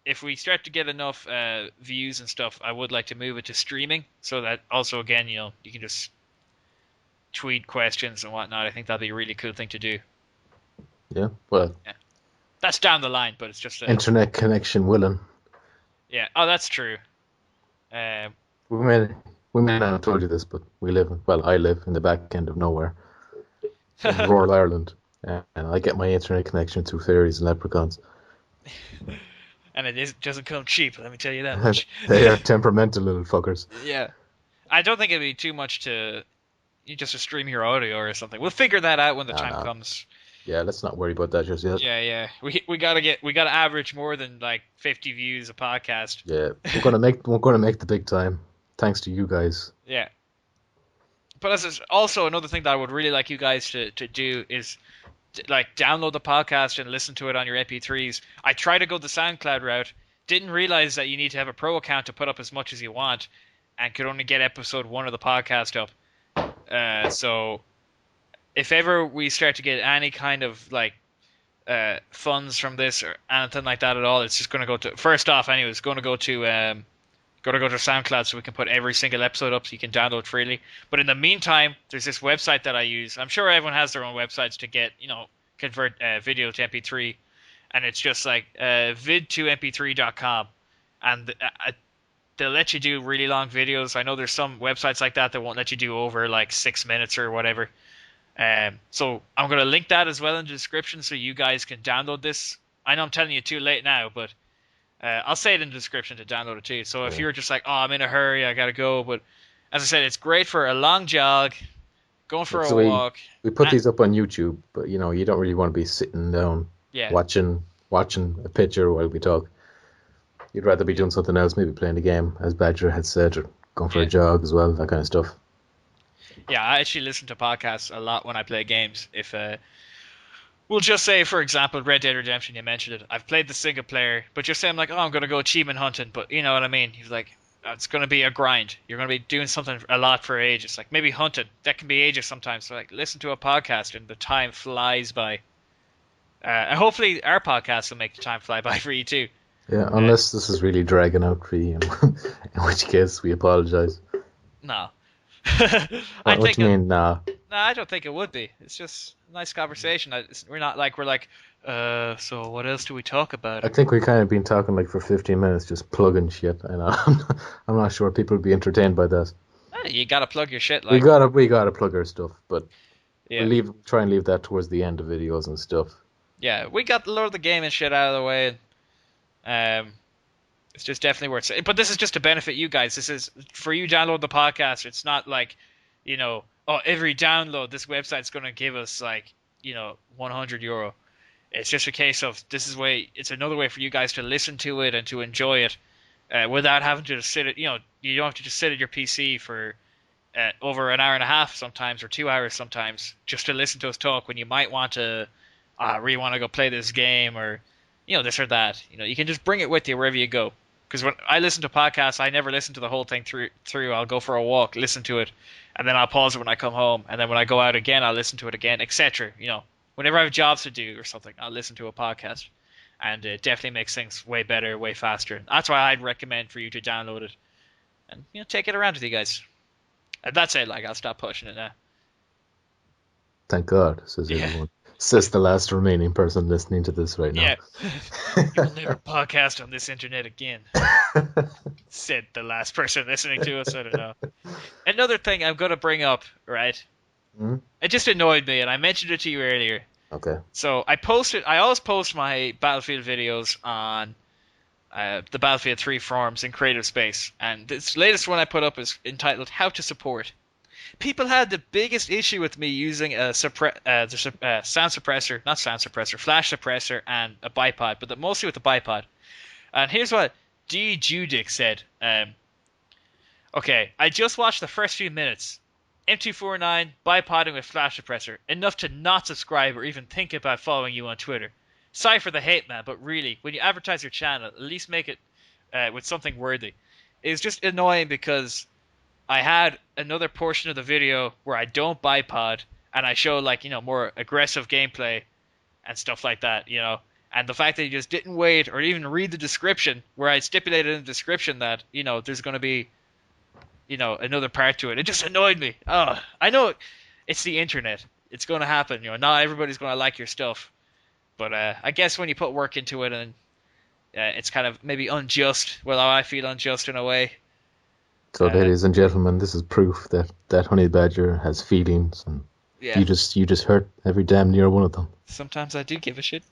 [SPEAKER 2] if we start to get enough views and stuff, I would like to move it to streaming. So that also, again, you can just tweet questions and whatnot. I think that'd be a really cool thing to do.
[SPEAKER 1] Yeah, well,
[SPEAKER 2] Yeah. That's down the line, but it's just
[SPEAKER 1] internet connection willing.
[SPEAKER 2] Yeah. Oh, that's true.
[SPEAKER 1] We may not have told you this, but I live in the back end of nowhere, in rural Ireland, and I get my internet connection through fairies and leprechauns.
[SPEAKER 2] And doesn't come cheap, let me tell you that much.
[SPEAKER 1] They are temperamental little fuckers.
[SPEAKER 2] Yeah. I don't think it'd be too much to stream your audio or something. We'll figure that out when the time comes.
[SPEAKER 1] Yeah, let's not worry about that just yet.
[SPEAKER 2] Yeah. We gotta average more than like 50 views a podcast.
[SPEAKER 1] Yeah, we're gonna make the big time, thanks to you guys.
[SPEAKER 2] Yeah. But this is also another thing that I would really like you guys to do is like download the podcast and listen to it on your MP3s. I tried to go the SoundCloud route, didn't realize that you need to have a pro account to put up as much as you want, and could only get episode 1 of the podcast up. So if ever we start to get any kind of like funds from this or anything like that at all, it's just going to go to first off anyway. It's going to go to SoundCloud so we can put every single episode up so you can download freely. But in the meantime, there's this website that I use. I'm sure everyone has their own websites to get convert video to MP3, and it's just like vid2mp3.com, and they'll let you do really long videos. I know there's some websites like that won't let you do over like 6 minutes or whatever. So I'm gonna link that as well in the description so you guys can download this. I know I'm telling you too late now, but I'll say it in the description to download it too. So if
[SPEAKER 1] Yeah.
[SPEAKER 2] you're just like, oh, I'm in a hurry, I gotta go, but as I said, it's great for a long jog, going for
[SPEAKER 1] Like,
[SPEAKER 2] a
[SPEAKER 1] so we
[SPEAKER 2] walk.
[SPEAKER 1] we put
[SPEAKER 2] And,
[SPEAKER 1] these up on YouTube, but you don't really want to be sitting down
[SPEAKER 2] yeah,
[SPEAKER 1] watching a picture while we talk. You'd rather be doing something else, maybe playing a game, as Badger had said, or going for a
[SPEAKER 2] yeah,
[SPEAKER 1] jog as well, that kind of stuff.
[SPEAKER 2] yeah. I actually listen to podcasts a lot when I play games. If we'll just say, for example, Red Dead Redemption, you mentioned it. I've played the single player, but just say I'm like, oh, I'm gonna go achievement hunting, but you know what I mean. He's like, it's gonna be a grind. You're gonna be doing something a lot for ages, like maybe hunting. That can be ages sometimes. So like, listen to a podcast and the time flies by. And hopefully our podcast will make the time fly by for you too.
[SPEAKER 1] Yeah,
[SPEAKER 2] Uh,
[SPEAKER 1] unless this is really dragging out for you, in which case we apologise.
[SPEAKER 2] no, I
[SPEAKER 1] What
[SPEAKER 2] think
[SPEAKER 1] do you mean, nah?
[SPEAKER 2] no, I don't think it would be. It's just a nice conversation. We're not like we're like, so what else do we talk about?
[SPEAKER 1] I think we kind of been talking like for 15 minutes, just plugging shit. And I'm not sure people would be entertained by that.
[SPEAKER 2] You gotta plug your shit,
[SPEAKER 1] We
[SPEAKER 2] like
[SPEAKER 1] gotta we gotta plug our stuff, but
[SPEAKER 2] yeah,
[SPEAKER 1] try and leave that towards the end of videos and stuff.
[SPEAKER 2] yeah. We got a lot of the game and shit out of the way. It's just definitely worth it. But this is just to benefit you guys. This is for you download the podcast. It's not like, oh, every download this website's gonna give us like, 100 euro. It's just a case of this is way. It's another way for you guys to listen to it and to enjoy it, without having to just sit at. You don't have to just sit at your PC for over an hour and a half sometimes or 2 hours sometimes just to listen to us talk when you might want to, I really want to go play this game or, this or that. You can just bring it with you wherever you go. Because when I listen to podcasts, I never listen to the whole thing through. I'll go for a walk, listen to it, and then I'll pause it when I come home. And then when I go out again, I'll listen to it again, etc. Whenever I have jobs to do or something, I'll listen to a podcast. And it definitely makes things way better, way faster. That's why I'd recommend for you to download it and take it around with you guys. And that's it. Like I'll stop pushing it now.
[SPEAKER 1] Thank God, says
[SPEAKER 2] Yeah,
[SPEAKER 1] everyone. Says the last remaining person listening to this right now.
[SPEAKER 2] yeah. You'll never podcast on this internet again. Said the last person listening to us. I don't know. Another thing I'm gonna bring up, right?
[SPEAKER 1] Hmm?
[SPEAKER 2] It just annoyed me, and I mentioned it to you earlier.
[SPEAKER 1] Okay.
[SPEAKER 2] So I always post my Battlefield videos on the Battlefield 3 forums in Creative Space, and this latest one I put up is entitled "How to Support." People had the biggest issue with me using a sound suppressor, not sound suppressor, flash suppressor, and a bipod, but mostly with the bipod. And here's what D. Judic said. Okay, I just watched the first few minutes. M249 bipodding with flash suppressor, enough to not subscribe or even think about following you on Twitter. Sorry for the hate, man, but really, when you advertise your channel, at least make it with something worthy. It's just annoying because I had another portion of the video where I don't bipod and I show like, more aggressive gameplay and stuff like that, And the fact that you just didn't wait or even read the description where I stipulated in the description that, there's going to be, another part to it. It just annoyed me. Oh, I know it's the internet. It's going to happen, Not everybody's going to like your stuff. But I guess when you put work into it and it's kind of maybe unjust. Well, I feel unjust in a way.
[SPEAKER 1] So, ladies and gentlemen, this is proof that Honey Badger has feelings, and
[SPEAKER 2] Yeah.
[SPEAKER 1] you just hurt every damn near one of them.
[SPEAKER 2] Sometimes I do give a shit.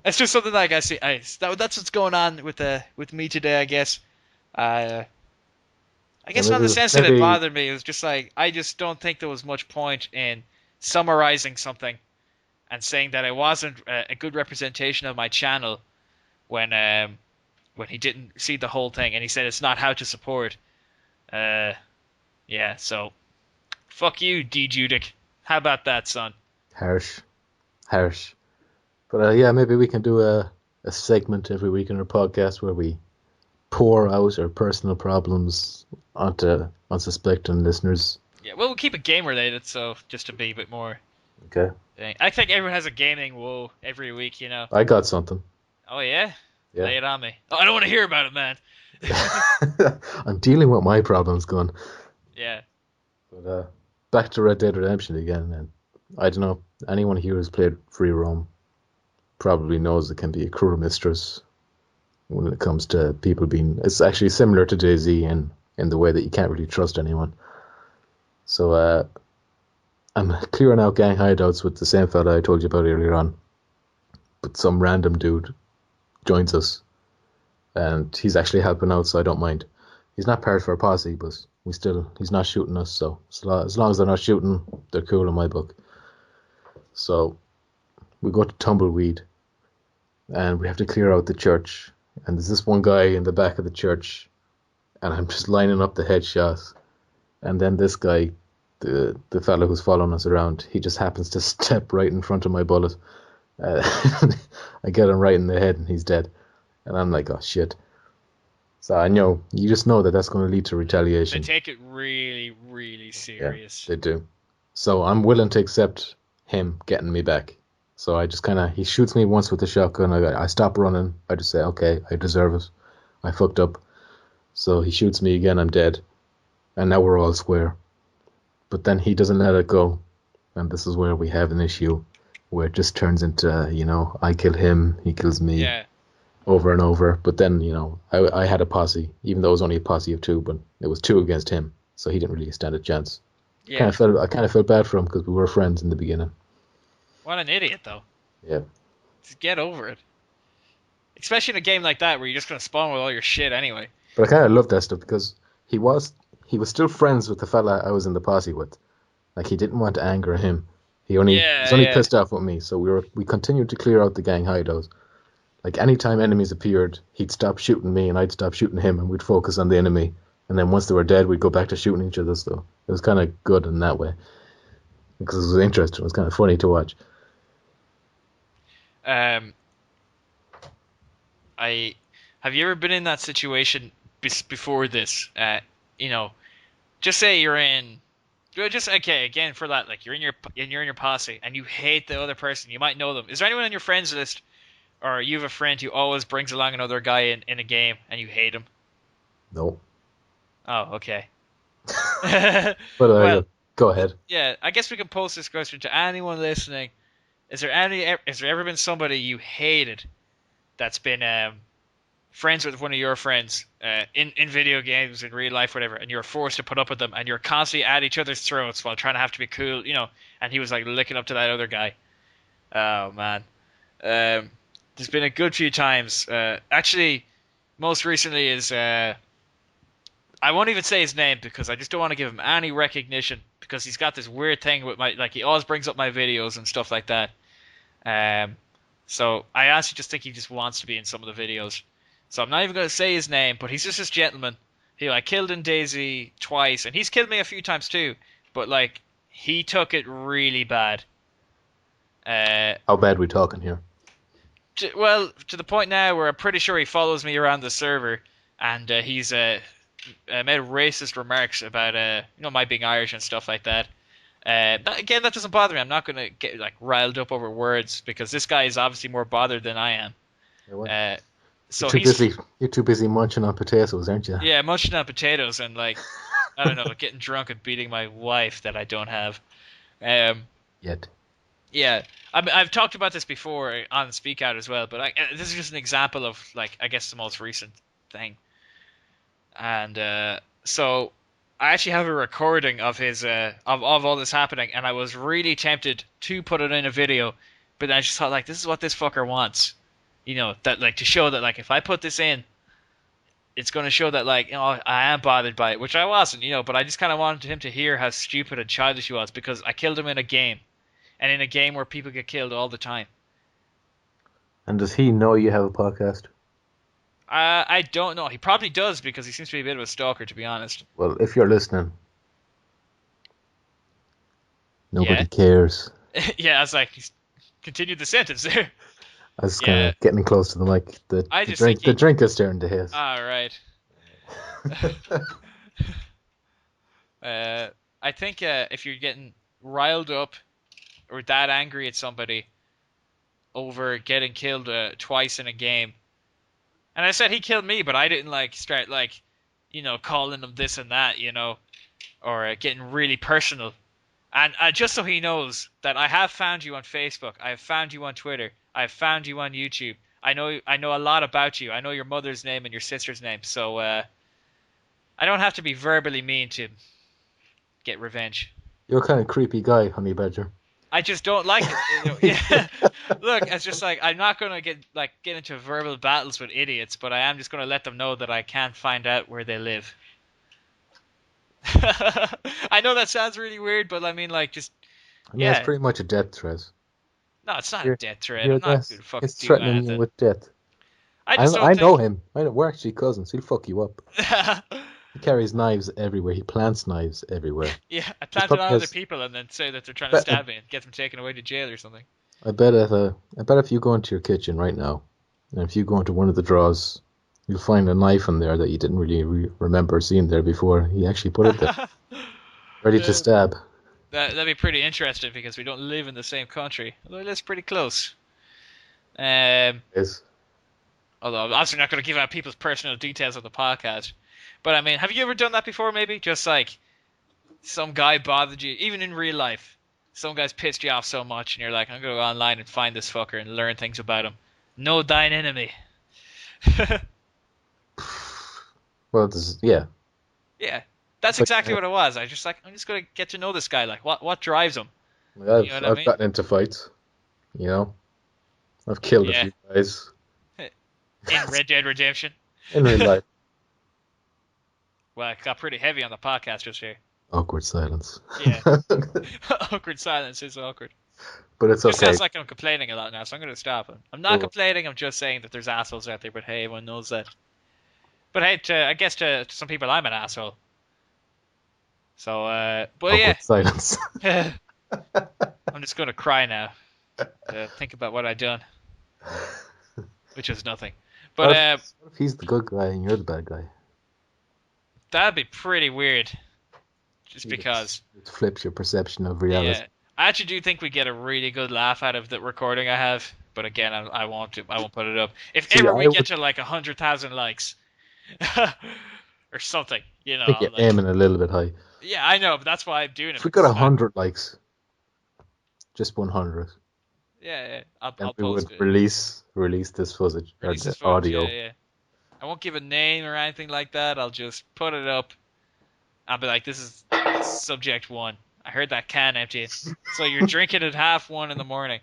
[SPEAKER 2] It's just something like I see. That's what's going on with me today, I guess. I guess not in the sense that it bothered me. It was just like I just don't think there was much point in summarizing something and saying that it wasn't a good representation of my channel when he didn't see the whole thing and he said it's not how to support. Yeah. So, fuck you, D. Judic. How about that, son?
[SPEAKER 1] Harsh. But yeah, maybe we can do a segment every week in our podcast where we pour out our personal problems onto unsuspecting listeners.
[SPEAKER 2] Yeah, well, we'll keep it game related, so just to be a bit more.
[SPEAKER 1] Okay.
[SPEAKER 2] I think everyone has a gaming woe every week,
[SPEAKER 1] I got something.
[SPEAKER 2] Oh yeah?
[SPEAKER 1] Yeah.
[SPEAKER 2] Lay it on me. Oh, I don't want to hear about it, man.
[SPEAKER 1] I'm dealing with my problems, going.
[SPEAKER 2] Yeah.
[SPEAKER 1] But back to Red Dead Redemption again, and I don't know, anyone here who's played free roam probably knows it can be a cruel mistress. when it comes to people being. It's actually similar to DayZ in the way that you can't really trust anyone. So I'm clearing out gang hideouts with the same fella I told you about earlier on. But some random dude joins us, and he's actually helping out, so I don't mind. He's not part of our posse, but he's not shooting us, so as long as they're not shooting, they're cool in my book. So we go to Tumbleweed, and we have to clear out the church. And there's this one guy in the back of the church, and I'm just lining up the headshots. And then this guy, the fellow who's following us around, he just happens to step right in front of my bullet. Uh, I get him right in the head, and he's dead. And I'm like, oh shit. So I know, you just know that that's going to lead to
[SPEAKER 2] They
[SPEAKER 1] retaliation.
[SPEAKER 2] take it really, really serious.
[SPEAKER 1] Yeah, they do. So I'm willing to accept him getting me back. So I just kind of, he shoots me once with the shotgun. I stop running. I just say, okay, I deserve it. I fucked up. So he shoots me again. I'm dead. And now we're all square. But then he doesn't let it go. And this is where we have an issue where it just turns into, I kill him, he kills me.
[SPEAKER 2] Yeah.
[SPEAKER 1] Over and over. But then, I had a posse, even though it was only a posse of two, but it was two against him. So he didn't really stand a chance.
[SPEAKER 2] Yeah.
[SPEAKER 1] I kind of felt bad for him because we were friends in the beginning.
[SPEAKER 2] What an idiot, though.
[SPEAKER 1] Yeah.
[SPEAKER 2] Just get over it. Especially in a game like that where you're just going to spawn with all your shit anyway.
[SPEAKER 1] But I kind of love that stuff because he was still friends with the fella I was in the posse with. Like, he didn't want to anger him. He was only pissed off with me. So we continued to clear out the gang hideouts. Like, anytime enemies appeared, he'd stop shooting me and I'd stop shooting him, and we'd focus on the enemy. And then once they were dead, we'd go back to shooting each other. So it was kind of good in that way because it was interesting. It was kind of funny to watch.
[SPEAKER 2] Have you ever been in that situation before this? Just say you're in. Just okay. Again, for that, like you're in your posse and you hate the other person. You might know them. Is there anyone on your friends list, or you have a friend who always brings along another guy in a game and you hate him?
[SPEAKER 1] No.
[SPEAKER 2] Oh, okay.
[SPEAKER 1] But
[SPEAKER 2] Well,
[SPEAKER 1] go ahead.
[SPEAKER 2] yeah. I guess we can post this question to anyone listening. Has there ever been somebody you hated that's been friends with one of your friends in video games, in real life, whatever, and you're forced to put up with them, and you're constantly at each other's throats while trying to have to be cool, and he was like licking up to that other guy. Oh man. There's been a good few times. Actually, most recently is I won't even say his name because I just don't want to give him any recognition because he's got this weird thing with he always brings up my videos and stuff like that. So I actually just think he just wants to be in some of the videos. So I'm not even going to say his name, but he's just this gentleman. He killed in DayZ twice, and he's killed me a few times too. But he took it really bad.
[SPEAKER 1] How bad are we talking here?
[SPEAKER 2] To the point now where I'm pretty sure he follows me around the server, and he's made racist remarks about my being Irish and stuff like that. Again, that doesn't bother me. I'm not going to get riled up over words because this guy is obviously more bothered than I am. So
[SPEAKER 1] you're too busy munching on potatoes, aren't you?
[SPEAKER 2] Yeah, munching on potatoes and I don't know, getting drunk and beating my wife that I don't have.
[SPEAKER 1] Yet.
[SPEAKER 2] Yeah, I've talked about this before on Speak Out as well, but this is just an example of I guess the most recent thing. And so I actually have a recording of his of all this happening, and I was really tempted to put it in a video, but then I just thought this is what this fucker wants, that to show that if I put this in, it's going to show that I am bothered by it, which I wasn't, but I just kind of wanted him to hear how stupid and childish he was because I killed him in a game, and in a game where people get killed all the time.
[SPEAKER 1] And does he know you have a podcast?
[SPEAKER 2] I don't know. He probably does because he seems to be a bit of a stalker, to be honest.
[SPEAKER 1] Well, if you're listening, nobody cares.
[SPEAKER 2] Yeah, I was he's continued the sentence there.
[SPEAKER 1] I was kind of getting close to the mic. The drink is starting to hit.
[SPEAKER 2] All right. I think if you're getting riled up or that angry at somebody over getting killed twice in a game, and I said he killed me, but I didn't start calling him this and that, or getting really personal. And just so he knows that I have found you on Facebook, I have found you on Twitter, I have found you on YouTube, I know a lot about you. I know your mother's name and your sister's name, so I don't have to be verbally mean to get revenge.
[SPEAKER 1] You're a kind of creepy guy, Honey Badger.
[SPEAKER 2] I just don't like it. Yeah. Look, it's just like I'm not gonna get into verbal battles with idiots, but I am just gonna let them know that I can't find out where they live. I know that sounds really weird, but I mean, like, just
[SPEAKER 1] I mean, it's
[SPEAKER 2] yeah.
[SPEAKER 1] pretty much a death threat.
[SPEAKER 2] No, it's not a
[SPEAKER 1] Hear,
[SPEAKER 2] death threat.
[SPEAKER 1] hear
[SPEAKER 2] I'm not
[SPEAKER 1] this?
[SPEAKER 2] gonna fucking
[SPEAKER 1] It's
[SPEAKER 2] do
[SPEAKER 1] threatening you
[SPEAKER 2] anything.
[SPEAKER 1] with death.
[SPEAKER 2] I
[SPEAKER 1] I
[SPEAKER 2] just don't
[SPEAKER 1] I know
[SPEAKER 2] think.
[SPEAKER 1] him. We're actually cousins. He'll fuck you up. He carries knives everywhere. He plants knives everywhere.
[SPEAKER 2] Yeah, I
[SPEAKER 1] He's
[SPEAKER 2] plant it
[SPEAKER 1] probably
[SPEAKER 2] on other
[SPEAKER 1] has.
[SPEAKER 2] people and then say that they're trying to
[SPEAKER 1] Bet,
[SPEAKER 2] stab me and get them taken away to jail or something.
[SPEAKER 1] I bet if you go into your kitchen right now, and if you go into one of the drawers, you'll find a knife in there that you didn't really remember seeing there before. He actually put it there, ready to
[SPEAKER 2] Uh,
[SPEAKER 1] stab.
[SPEAKER 2] that'd be pretty interesting because we don't live in the same country. Although it is pretty close. Um,
[SPEAKER 1] Yes.
[SPEAKER 2] Although I'm obviously not going to give out people's personal details on the podcast. But I mean, have you ever done that before? Maybe just like some guy bothered you, even in real life. Some guy's pissed you off so much, and you're like, I'm going to go online and find this fucker and learn things about him. Know thine enemy.
[SPEAKER 1] Well, this yeah.
[SPEAKER 2] Yeah, that's
[SPEAKER 1] But
[SPEAKER 2] exactly what it was. I'm just going to get to know this guy. Like, what drives him? You know what I
[SPEAKER 1] I've
[SPEAKER 2] mean?
[SPEAKER 1] gotten into fights. You know, I've killed a
[SPEAKER 2] Yeah.
[SPEAKER 1] few guys
[SPEAKER 2] In Red Dead Redemption.
[SPEAKER 1] in real life.
[SPEAKER 2] Well, it got pretty heavy on the podcast just here.
[SPEAKER 1] Awkward silence.
[SPEAKER 2] Yeah. Awkward silence is awkward.
[SPEAKER 1] But it's
[SPEAKER 2] Just
[SPEAKER 1] okay.
[SPEAKER 2] sounds like I'm complaining a lot now, so I'm going to stop. I'm not complaining. I'm just saying that there's assholes out there. But hey, everyone knows that. But hey, I guess to some people, I'm an asshole. So, but
[SPEAKER 1] Awkward
[SPEAKER 2] yeah,
[SPEAKER 1] silence.
[SPEAKER 2] I'm just going to cry now. Think about what I've done, which is nothing. But
[SPEAKER 1] What if he's the good guy and you're the bad guy?
[SPEAKER 2] that'd be pretty weird. Just because.
[SPEAKER 1] It flips your perception of reality.
[SPEAKER 2] Yeah, I actually do think we get a really good laugh out of the recording I have. But again, I won't put it up. If
[SPEAKER 1] See,
[SPEAKER 2] ever
[SPEAKER 1] I
[SPEAKER 2] we
[SPEAKER 1] would
[SPEAKER 2] get to like 100,000 likes. Or something, you know.
[SPEAKER 1] think you're
[SPEAKER 2] Like,
[SPEAKER 1] aiming a little bit high.
[SPEAKER 2] yeah, I know, but that's why I'm doing it.
[SPEAKER 1] If we got
[SPEAKER 2] because
[SPEAKER 1] 100 likes, just 100,
[SPEAKER 2] yeah, I'll
[SPEAKER 1] then we
[SPEAKER 2] post
[SPEAKER 1] would
[SPEAKER 2] it.
[SPEAKER 1] release this footage or
[SPEAKER 2] Release
[SPEAKER 1] the
[SPEAKER 2] this footage,
[SPEAKER 1] audio.
[SPEAKER 2] yeah. I won't give a name or anything like that. I'll just put it up. I'll be like, this is subject 1. I heard that can empty. So you're drinking at 1:30 in the morning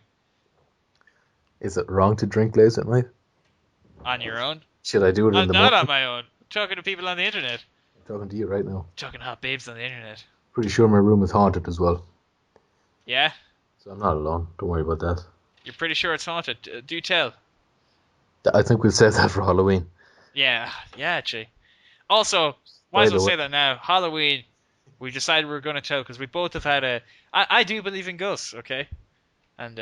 [SPEAKER 1] Is it wrong to drink late at night?
[SPEAKER 2] on your own.
[SPEAKER 1] Should I do it in
[SPEAKER 2] I'm
[SPEAKER 1] the
[SPEAKER 2] not
[SPEAKER 1] morning?
[SPEAKER 2] on my own. I'm talking to people on the internet.
[SPEAKER 1] I'm talking to you right now.
[SPEAKER 2] Talking to hot babes on the internet.
[SPEAKER 1] Pretty sure my room is haunted as well.
[SPEAKER 2] Yeah?
[SPEAKER 1] So I'm not alone. Don't worry about that.
[SPEAKER 2] You're pretty sure it's haunted. Do tell.
[SPEAKER 1] I think we'll save that for Halloween.
[SPEAKER 2] Yeah, actually. Also, might
[SPEAKER 1] By
[SPEAKER 2] as
[SPEAKER 1] the
[SPEAKER 2] well
[SPEAKER 1] way-
[SPEAKER 2] say that now. Halloween, we decided we were going to tell because we both have had I do believe in ghosts, okay? And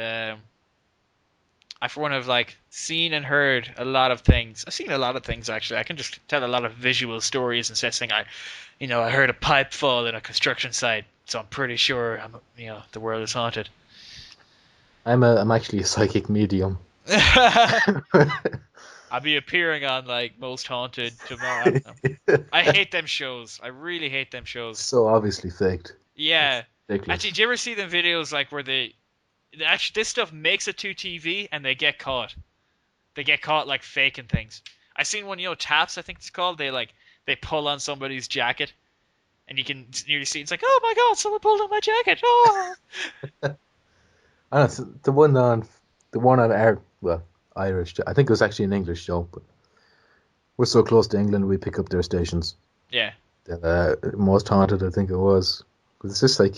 [SPEAKER 2] I, for one, have like seen and heard a lot of things. I've seen a lot of things actually. I can just tell a lot of visual stories and such thing. I heard a pipe fall in a construction site, so I'm pretty sure the world is haunted.
[SPEAKER 1] I'm actually a psychic medium.
[SPEAKER 2] I'll be appearing on like Most Haunted tomorrow. I don't know. I hate them shows. I really hate them shows.
[SPEAKER 1] So obviously faked.
[SPEAKER 2] Yeah.
[SPEAKER 1] Ridiculous.
[SPEAKER 2] Actually, do you ever see them videos like where actually this stuff makes it to TV and they get caught? They get caught like faking things. I seen one, taps, I think it's called. They pull on somebody's jacket, and you can nearly see it's like, oh my god, someone pulled on my jacket. Oh.
[SPEAKER 1] I don't know, the one on Irish. I think it was actually an English show, but we're so close to England, we pick up their stations.
[SPEAKER 2] Yeah.
[SPEAKER 1] Most Haunted, I think it was. It's just like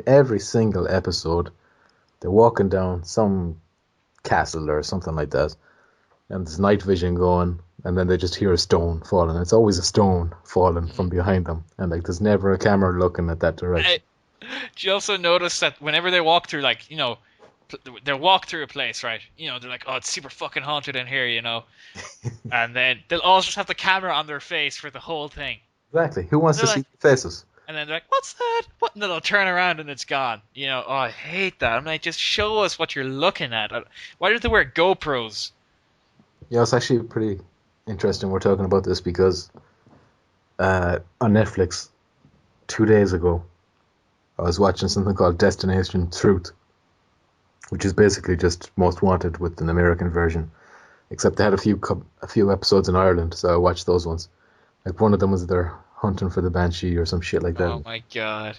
[SPEAKER 1] every single episode, they're walking down some castle or something like that, and there's night vision going, and then they just hear a stone falling. It's always a stone falling from behind them, and like there's never a camera looking at that direction.
[SPEAKER 2] Do you also notice that whenever they walk through, like, they walk through a place, right? They're like, oh, it's super fucking haunted in here, and then they'll always just have the camera on their face for the whole thing.
[SPEAKER 1] Exactly. Who wants to see faces?
[SPEAKER 2] And then they're like, what's that? What? And then they'll turn around and it's gone. Oh, I hate that. I'm like, just show us what you're looking at. Why do they wear GoPros?
[SPEAKER 1] Yeah, it's actually pretty interesting we're talking about this because on Netflix 2 days ago, I was watching something called Destination Truth, which is basically just Most Wanted with an American version. except they had a few episodes in Ireland, so I watched those ones. Like one of them was they're hunting for the banshee or some shit like
[SPEAKER 2] Oh
[SPEAKER 1] that.
[SPEAKER 2] my god.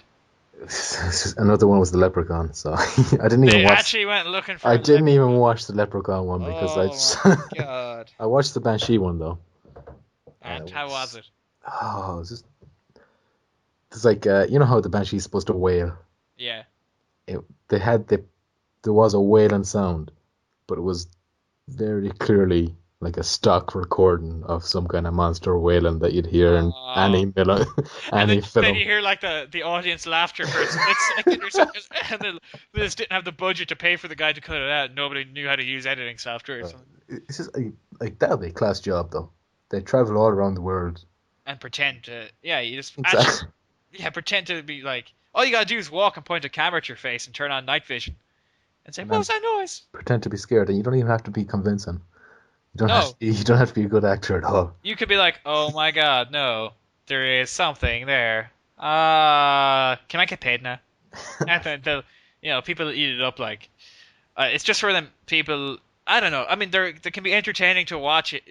[SPEAKER 1] Another one was the leprechaun, so I didn't even
[SPEAKER 2] They
[SPEAKER 1] watch.
[SPEAKER 2] actually went looking for
[SPEAKER 1] I
[SPEAKER 2] a
[SPEAKER 1] didn't even
[SPEAKER 2] leprechaun.
[SPEAKER 1] watch the leprechaun one because I
[SPEAKER 2] Oh
[SPEAKER 1] just
[SPEAKER 2] my god.
[SPEAKER 1] I watched the banshee one though, and
[SPEAKER 2] And how was it?
[SPEAKER 1] it was just it's like you know how the banshee's supposed to wail.
[SPEAKER 2] Yeah.
[SPEAKER 1] It, they had there was a wailing sound, but it was very clearly like a stock recording of some kind of monster wailing that you'd hear in
[SPEAKER 2] Oh. And
[SPEAKER 1] any
[SPEAKER 2] then you
[SPEAKER 1] film.
[SPEAKER 2] hear like the audience laughter for a split second or something, and then they just didn't have the budget to pay for the guy to cut it out. Nobody knew how to use editing software or
[SPEAKER 1] Uh,
[SPEAKER 2] something.
[SPEAKER 1] it's just like that would be a class job though. They travel all around the world.
[SPEAKER 2] And pretend to, yeah, you just actually,
[SPEAKER 1] Exactly.
[SPEAKER 2] yeah, pretend to be like, all you gotta do is walk and point a camera at your face and turn on night vision and say,
[SPEAKER 1] And
[SPEAKER 2] what
[SPEAKER 1] then
[SPEAKER 2] was that noise?
[SPEAKER 1] pretend to be scared, and you don't even have to be convincing.
[SPEAKER 2] No,
[SPEAKER 1] You don't have to be a good actor at all.
[SPEAKER 2] you could be like, oh my god, no, there is something there. Can I get paid now? And then people eat it up like, it's just for them people. I don't know. I mean, they can be entertaining to watch it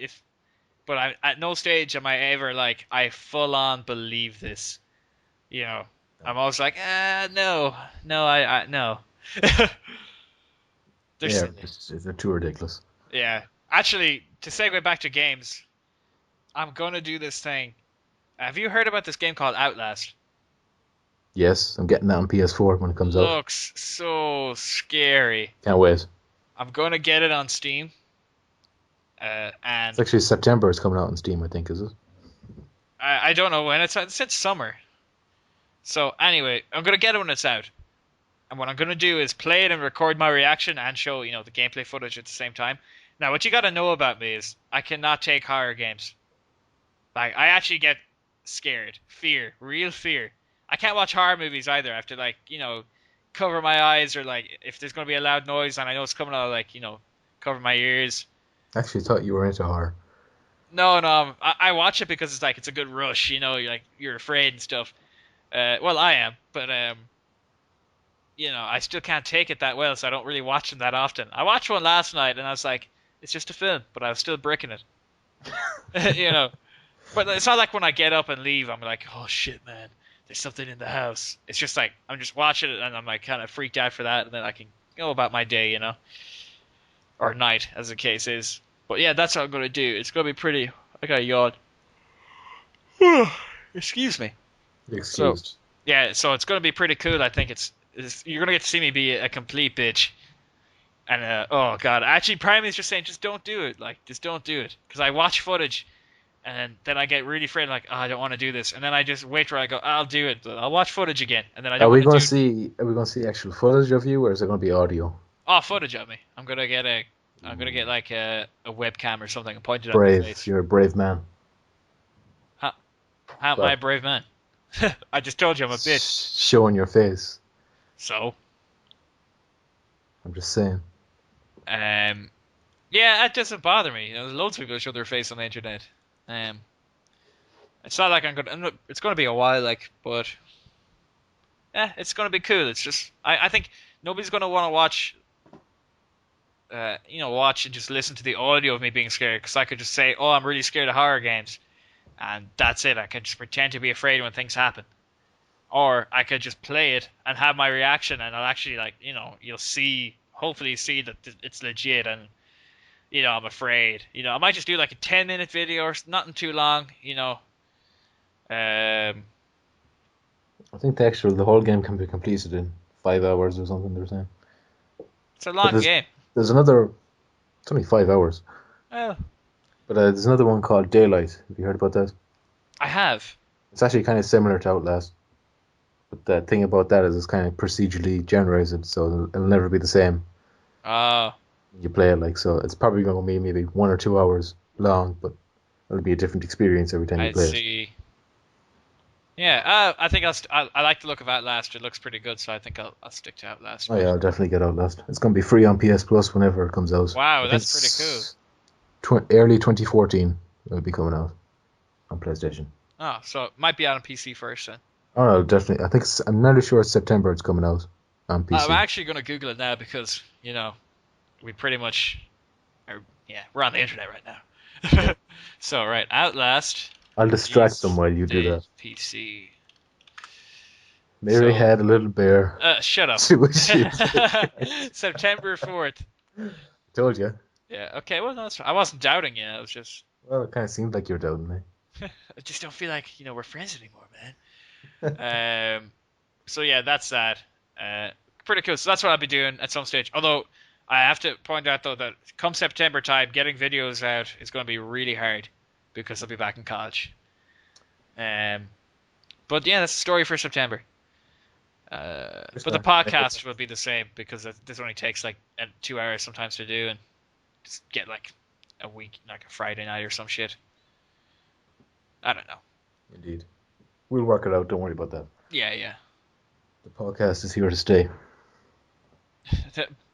[SPEAKER 2] but at no stage am I ever like, I full on believe this. You know, I'm always like, no, no, no. There's,
[SPEAKER 1] Yeah, they're too ridiculous.
[SPEAKER 2] yeah. Actually, to segue back to games, I'm gonna do this thing. Have you heard about this game called Outlast?
[SPEAKER 1] Yes, I'm getting that on PS4 when it comes out.
[SPEAKER 2] Looks so scary.
[SPEAKER 1] Can't wait.
[SPEAKER 2] I'm gonna get it on Steam,
[SPEAKER 1] It's
[SPEAKER 2] and
[SPEAKER 1] actually September. It's coming out on Steam, I think, is it?
[SPEAKER 2] I don't know when it's summer. So anyway, I'm gonna get it when it's out. And what I'm gonna do is play it and record my reaction and show, the gameplay footage at the same time. Now, what you gotta know about me is I cannot take horror games. Like, I actually get scared, fear, real fear. I can't watch horror movies either. I have to cover my eyes, or like if there's gonna be a loud noise and I know it's coming out, cover my ears.
[SPEAKER 1] I actually thought you were into horror.
[SPEAKER 2] No, no, I watch it because it's like it's a good rush. You're afraid and stuff. Well, I am, but I still can't take it that well, so I don't really watch them that often. I watched one last night, and I was like, it's just a film, but I was still bricking it. But it's not like when I get up and leave, I'm like, oh shit, man, there's something in the house. It's just like I'm just watching it, and I'm like kind of freaked out for that, and then I can go about my day, or night, as the case is. But yeah, that's what I'm gonna do. It's gonna be pretty. I got a yawn. Excuse me. So
[SPEAKER 1] Excused.
[SPEAKER 2] yeah, so it's gonna be pretty cool. I think you're gonna get to see me be a complete bitch. And oh god, actually, Prime is just saying, just don't do it. Like, just don't do it. Because I watch footage, and then I get really afraid. Like, oh, I don't want to do this. And then I just wait till I go, I'll do it. I'll watch footage again, and then I don't want to do it.
[SPEAKER 1] Are we going to see actual footage of you, or is it going to be audio?
[SPEAKER 2] Oh, footage of me. I'm gonna get like a webcam or something and point it at my
[SPEAKER 1] Brave.
[SPEAKER 2] face.
[SPEAKER 1] You're a brave man.
[SPEAKER 2] How, how am I a
[SPEAKER 1] Well,
[SPEAKER 2] brave man? I just told you I'm a bitch.
[SPEAKER 1] showing your face.
[SPEAKER 2] So,
[SPEAKER 1] I'm just saying.
[SPEAKER 2] um, yeah, that doesn't bother me. There's loads of people who show their face on the internet. Um, it's not like it's gonna be a while, but yeah, it's gonna be cool. It's just I think nobody's gonna want to watch and just listen to the audio of me being scared, because I could just say, oh, I'm really scared of horror games, and that's it. I can just pretend to be afraid when things happen, or I could just play it and have my reaction, and I'll actually you'll hopefully see that it's legit, and I'm afraid. I might just do like a 10-minute video or nothing too long. Um,
[SPEAKER 1] I think the whole game can be completed in 5 hours or something. They're saying.
[SPEAKER 2] it's a
[SPEAKER 1] But
[SPEAKER 2] long game.
[SPEAKER 1] there's another. It's only 5 hours.
[SPEAKER 2] Well,
[SPEAKER 1] But there's another one called Daylight. Have you heard about that?
[SPEAKER 2] I have.
[SPEAKER 1] It's actually kind of similar to Outlast. But the thing about that is it's kind of procedurally generated, so it'll never be the same.
[SPEAKER 2] Oh,
[SPEAKER 1] You play it like so. It's probably going to be maybe 1 or 2 hours long, but it'll be a different experience every time you
[SPEAKER 2] I
[SPEAKER 1] play it.
[SPEAKER 2] see. Yeah, I think I like the look of Outlast. It looks pretty good, so I think I'll stick to Outlast.
[SPEAKER 1] Oh yeah, I'll definitely get Outlast. It's going to be free on PS Plus whenever it comes out.
[SPEAKER 2] Wow,
[SPEAKER 1] I think
[SPEAKER 2] that's pretty
[SPEAKER 1] cool. Early 2014 it'll be coming out on PlayStation.
[SPEAKER 2] Oh, so it might be out on PC first then.
[SPEAKER 1] Oh no, definitely. I'm nearly sure it's September it's coming out on
[SPEAKER 2] I'm
[SPEAKER 1] PC.
[SPEAKER 2] actually going to Google it now because, we pretty much are, Yeah, we're on the internet right now. So, right, Outlast
[SPEAKER 1] I'll distract them
[SPEAKER 2] is
[SPEAKER 1] while you do
[SPEAKER 2] the
[SPEAKER 1] that.
[SPEAKER 2] PC.
[SPEAKER 1] Mary
[SPEAKER 2] So,
[SPEAKER 1] had a little bear.
[SPEAKER 2] shut up.
[SPEAKER 1] She was
[SPEAKER 2] September 4th.
[SPEAKER 1] Told you.
[SPEAKER 2] Yeah, okay, well, no, I wasn't doubting you. I was just,
[SPEAKER 1] Well, it kind of seemed like you were doubting me.
[SPEAKER 2] I just don't feel like, we're friends anymore, man. So yeah, that's that. Pretty cool. So that's what I'll be doing at some stage. Although I have to point out though that come September time, getting videos out is going to be really hard because I'll be back in college. Um, but yeah, that's the story for September. But the podcast will be the same because this only takes like 2 hours sometimes to do, and just get like a week, like a Friday night or some shit. I don't know.
[SPEAKER 1] Indeed. We'll work it out. Don't worry about that.
[SPEAKER 2] Yeah, yeah.
[SPEAKER 1] The podcast is here to stay.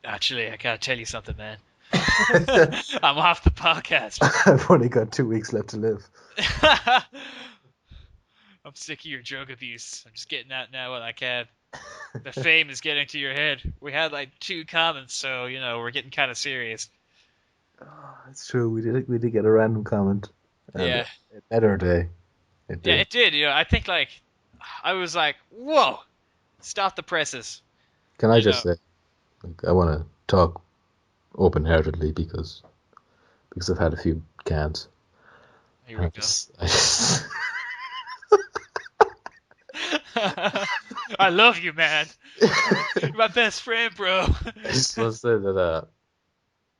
[SPEAKER 2] Actually, I gotta tell you something, man. I'm off the podcast.
[SPEAKER 1] I've only got 2 weeks left to live.
[SPEAKER 2] I'm sick of your drug abuse. I'm just getting out now while I can. The fame is getting to your head. We had like 2 comments, so we're getting kind of serious.
[SPEAKER 1] Oh, it's true. We did get a random comment. And
[SPEAKER 2] Yeah.
[SPEAKER 1] It made our day. It did.
[SPEAKER 2] Yeah, it did. I think I was like, whoa, stop the presses.
[SPEAKER 1] Can I just say, I want to talk open-heartedly because I've had a few cans.
[SPEAKER 2] Here we go. I love you, man. You're my best friend, bro.
[SPEAKER 1] I just want to say that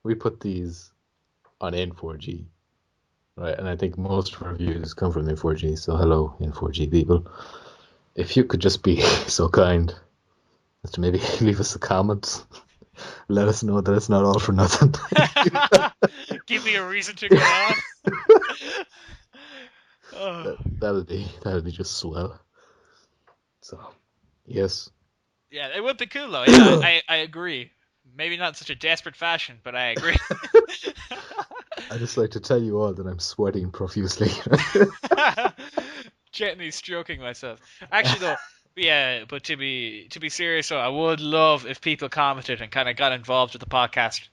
[SPEAKER 1] we put these on N4G, right? And I think most of our views come from N4G. So hello, N4G people. If you could just be so kind as to maybe leave us a comment, let us know that it's not all for nothing.
[SPEAKER 2] Give me a reason to go on.
[SPEAKER 1] That'll be just swell. So, yes.
[SPEAKER 2] Yeah, it would be cool though. Yeah, I agree. Maybe not in such a desperate fashion, but I agree.
[SPEAKER 1] I just like to tell you all that I'm sweating profusely.
[SPEAKER 2] Gently stroking myself. Actually, though, yeah. But to be serious, though, I would love if people commented and kind of got involved with the podcast,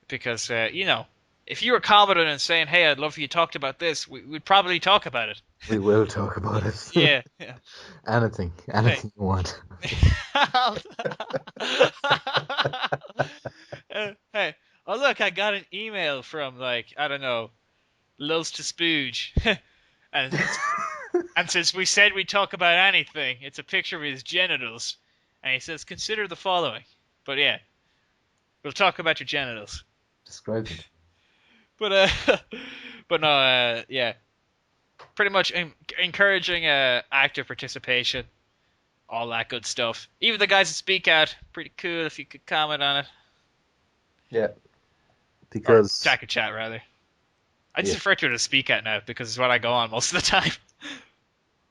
[SPEAKER 2] because if you were commenting and saying, "Hey, I'd love if you talked about this," we'd probably talk about it.
[SPEAKER 1] We will talk about it.
[SPEAKER 2] Yeah.
[SPEAKER 1] Anything you want.
[SPEAKER 2] Hey, oh look, I got an email from I don't know, Lils to Spooge, and since we said we'd talk about anything, it's a picture of his genitals, and he says, "Consider the following." But yeah, we'll talk about your genitals.
[SPEAKER 1] Describe them.
[SPEAKER 2] But no, yeah. Pretty much encouraging active participation, all that good stuff. Even the guys that speak out, pretty cool if you could comment on it.
[SPEAKER 1] Yeah. Because
[SPEAKER 2] TakuCast, rather. I just refer to it as speak out now because it's what I go on most of the time.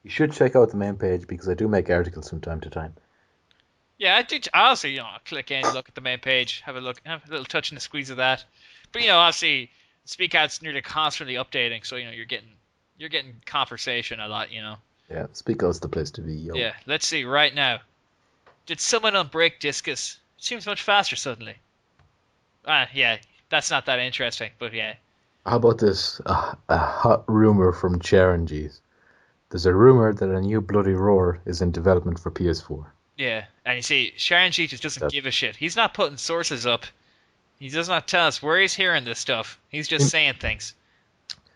[SPEAKER 1] You should check out the main page because I do make articles from time to time.
[SPEAKER 2] Yeah, I do. I also, click in, look at the main page, have a look, have a little touch and a squeeze of that. But obviously, speak out's nearly constantly updating, so you're getting conversation a lot,
[SPEAKER 1] Yeah, speak out's the place to be, yo.
[SPEAKER 2] Yeah, let's see right now. Did someone unbreak discus? It seems much faster suddenly. Yeah, that's not that interesting, but yeah.
[SPEAKER 1] How about this? A hot rumor from Charangees. There's a rumor that a new Bloody Roar is in development for PS4.
[SPEAKER 2] Yeah, and you see, Sharon G just doesn't give a shit. He's not putting sources up. He does not tell us where he's hearing this stuff. He's just saying things.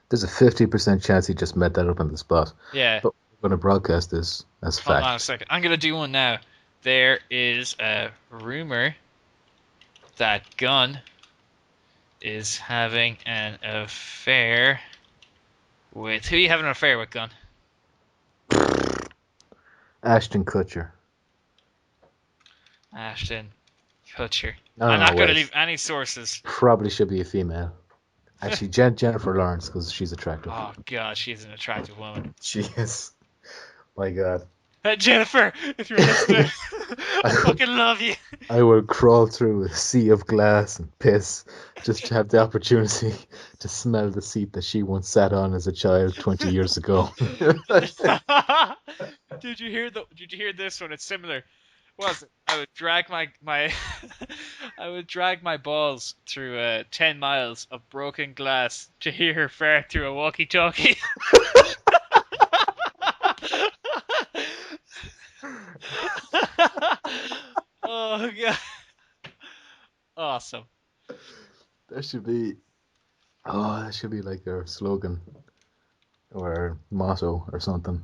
[SPEAKER 1] There's a 50% chance he just made that up on the spot.
[SPEAKER 2] Yeah.
[SPEAKER 1] But we're going to broadcast this as fact.
[SPEAKER 2] Hold on a second. I'm going to do one now. There is a rumor that Gunn is having an affair with... Who are you having an affair with, Gunn?
[SPEAKER 1] Ashton Kutcher.
[SPEAKER 2] Ashton Kutcher.
[SPEAKER 1] No,
[SPEAKER 2] I'm not going to
[SPEAKER 1] wait.
[SPEAKER 2] leave any sources.
[SPEAKER 1] Probably should be a female. Actually, Jennifer Lawrence, because she's attractive.
[SPEAKER 2] Oh, God, she's an attractive woman.
[SPEAKER 1] She is. My God.
[SPEAKER 2] Jennifer, if you're listening, I fucking love you.
[SPEAKER 1] I will crawl through a sea of glass and piss just to have the opportunity to smell the seat that she once sat on as a child 20 years ago.
[SPEAKER 2] Did you hear this one? It's similar. was it? I would drag my I would drag my balls through 10 miles of broken glass to hear her fart through a walkie-talkie. Oh god. Awesome.
[SPEAKER 1] That should be. Oh, that should be like their slogan or motto or something.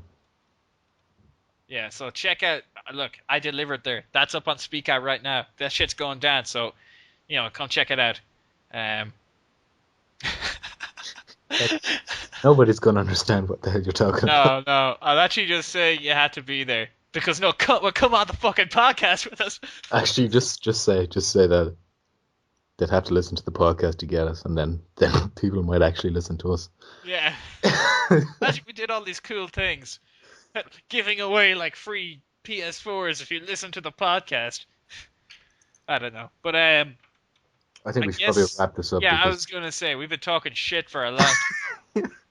[SPEAKER 2] Yeah, so check out. Look, I delivered there. That's up on Speak Out right now. That shit's going down. So, come check it out. Um,
[SPEAKER 1] Like, nobody's gonna understand what the hell you're talking about.
[SPEAKER 2] no, no. I'll actually just say you had to be there because no, come on the fucking podcast with us.
[SPEAKER 1] Actually, just say that they'd have to listen to the podcast to get us, and then people might actually listen to us.
[SPEAKER 2] Yeah, imagine we did all these cool things, giving away like free PS4s if you listen to the podcast. I don't know, but
[SPEAKER 1] I think
[SPEAKER 2] I
[SPEAKER 1] we should probably
[SPEAKER 2] guess
[SPEAKER 1] wrap this up
[SPEAKER 2] yeah. I
[SPEAKER 1] because
[SPEAKER 2] was gonna say we've been talking shit for a long.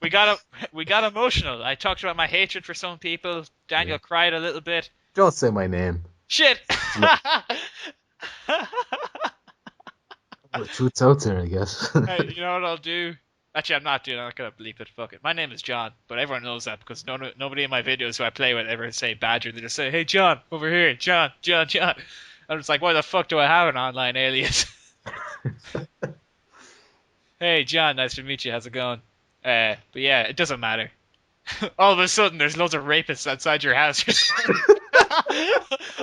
[SPEAKER 2] We got emotional. I talked about my hatred for some people. Daniel cried a little bit.
[SPEAKER 1] don't say my name.
[SPEAKER 2] Shit.
[SPEAKER 1] The truth's out there, I guess.
[SPEAKER 2] Hey, you know what I'll do? Actually, I'm not doing. I'm not gonna bleep it. Fuck it. My name is John, but everyone knows that because nobody in my videos who I play with ever say Badger. They just say, "Hey, John, over here, John, John, John." I'm just like, why the fuck do I have an online alias? Hey, John, nice to meet you. How's it going? But yeah, it doesn't matter. All of a sudden, there's loads of rapists outside your house.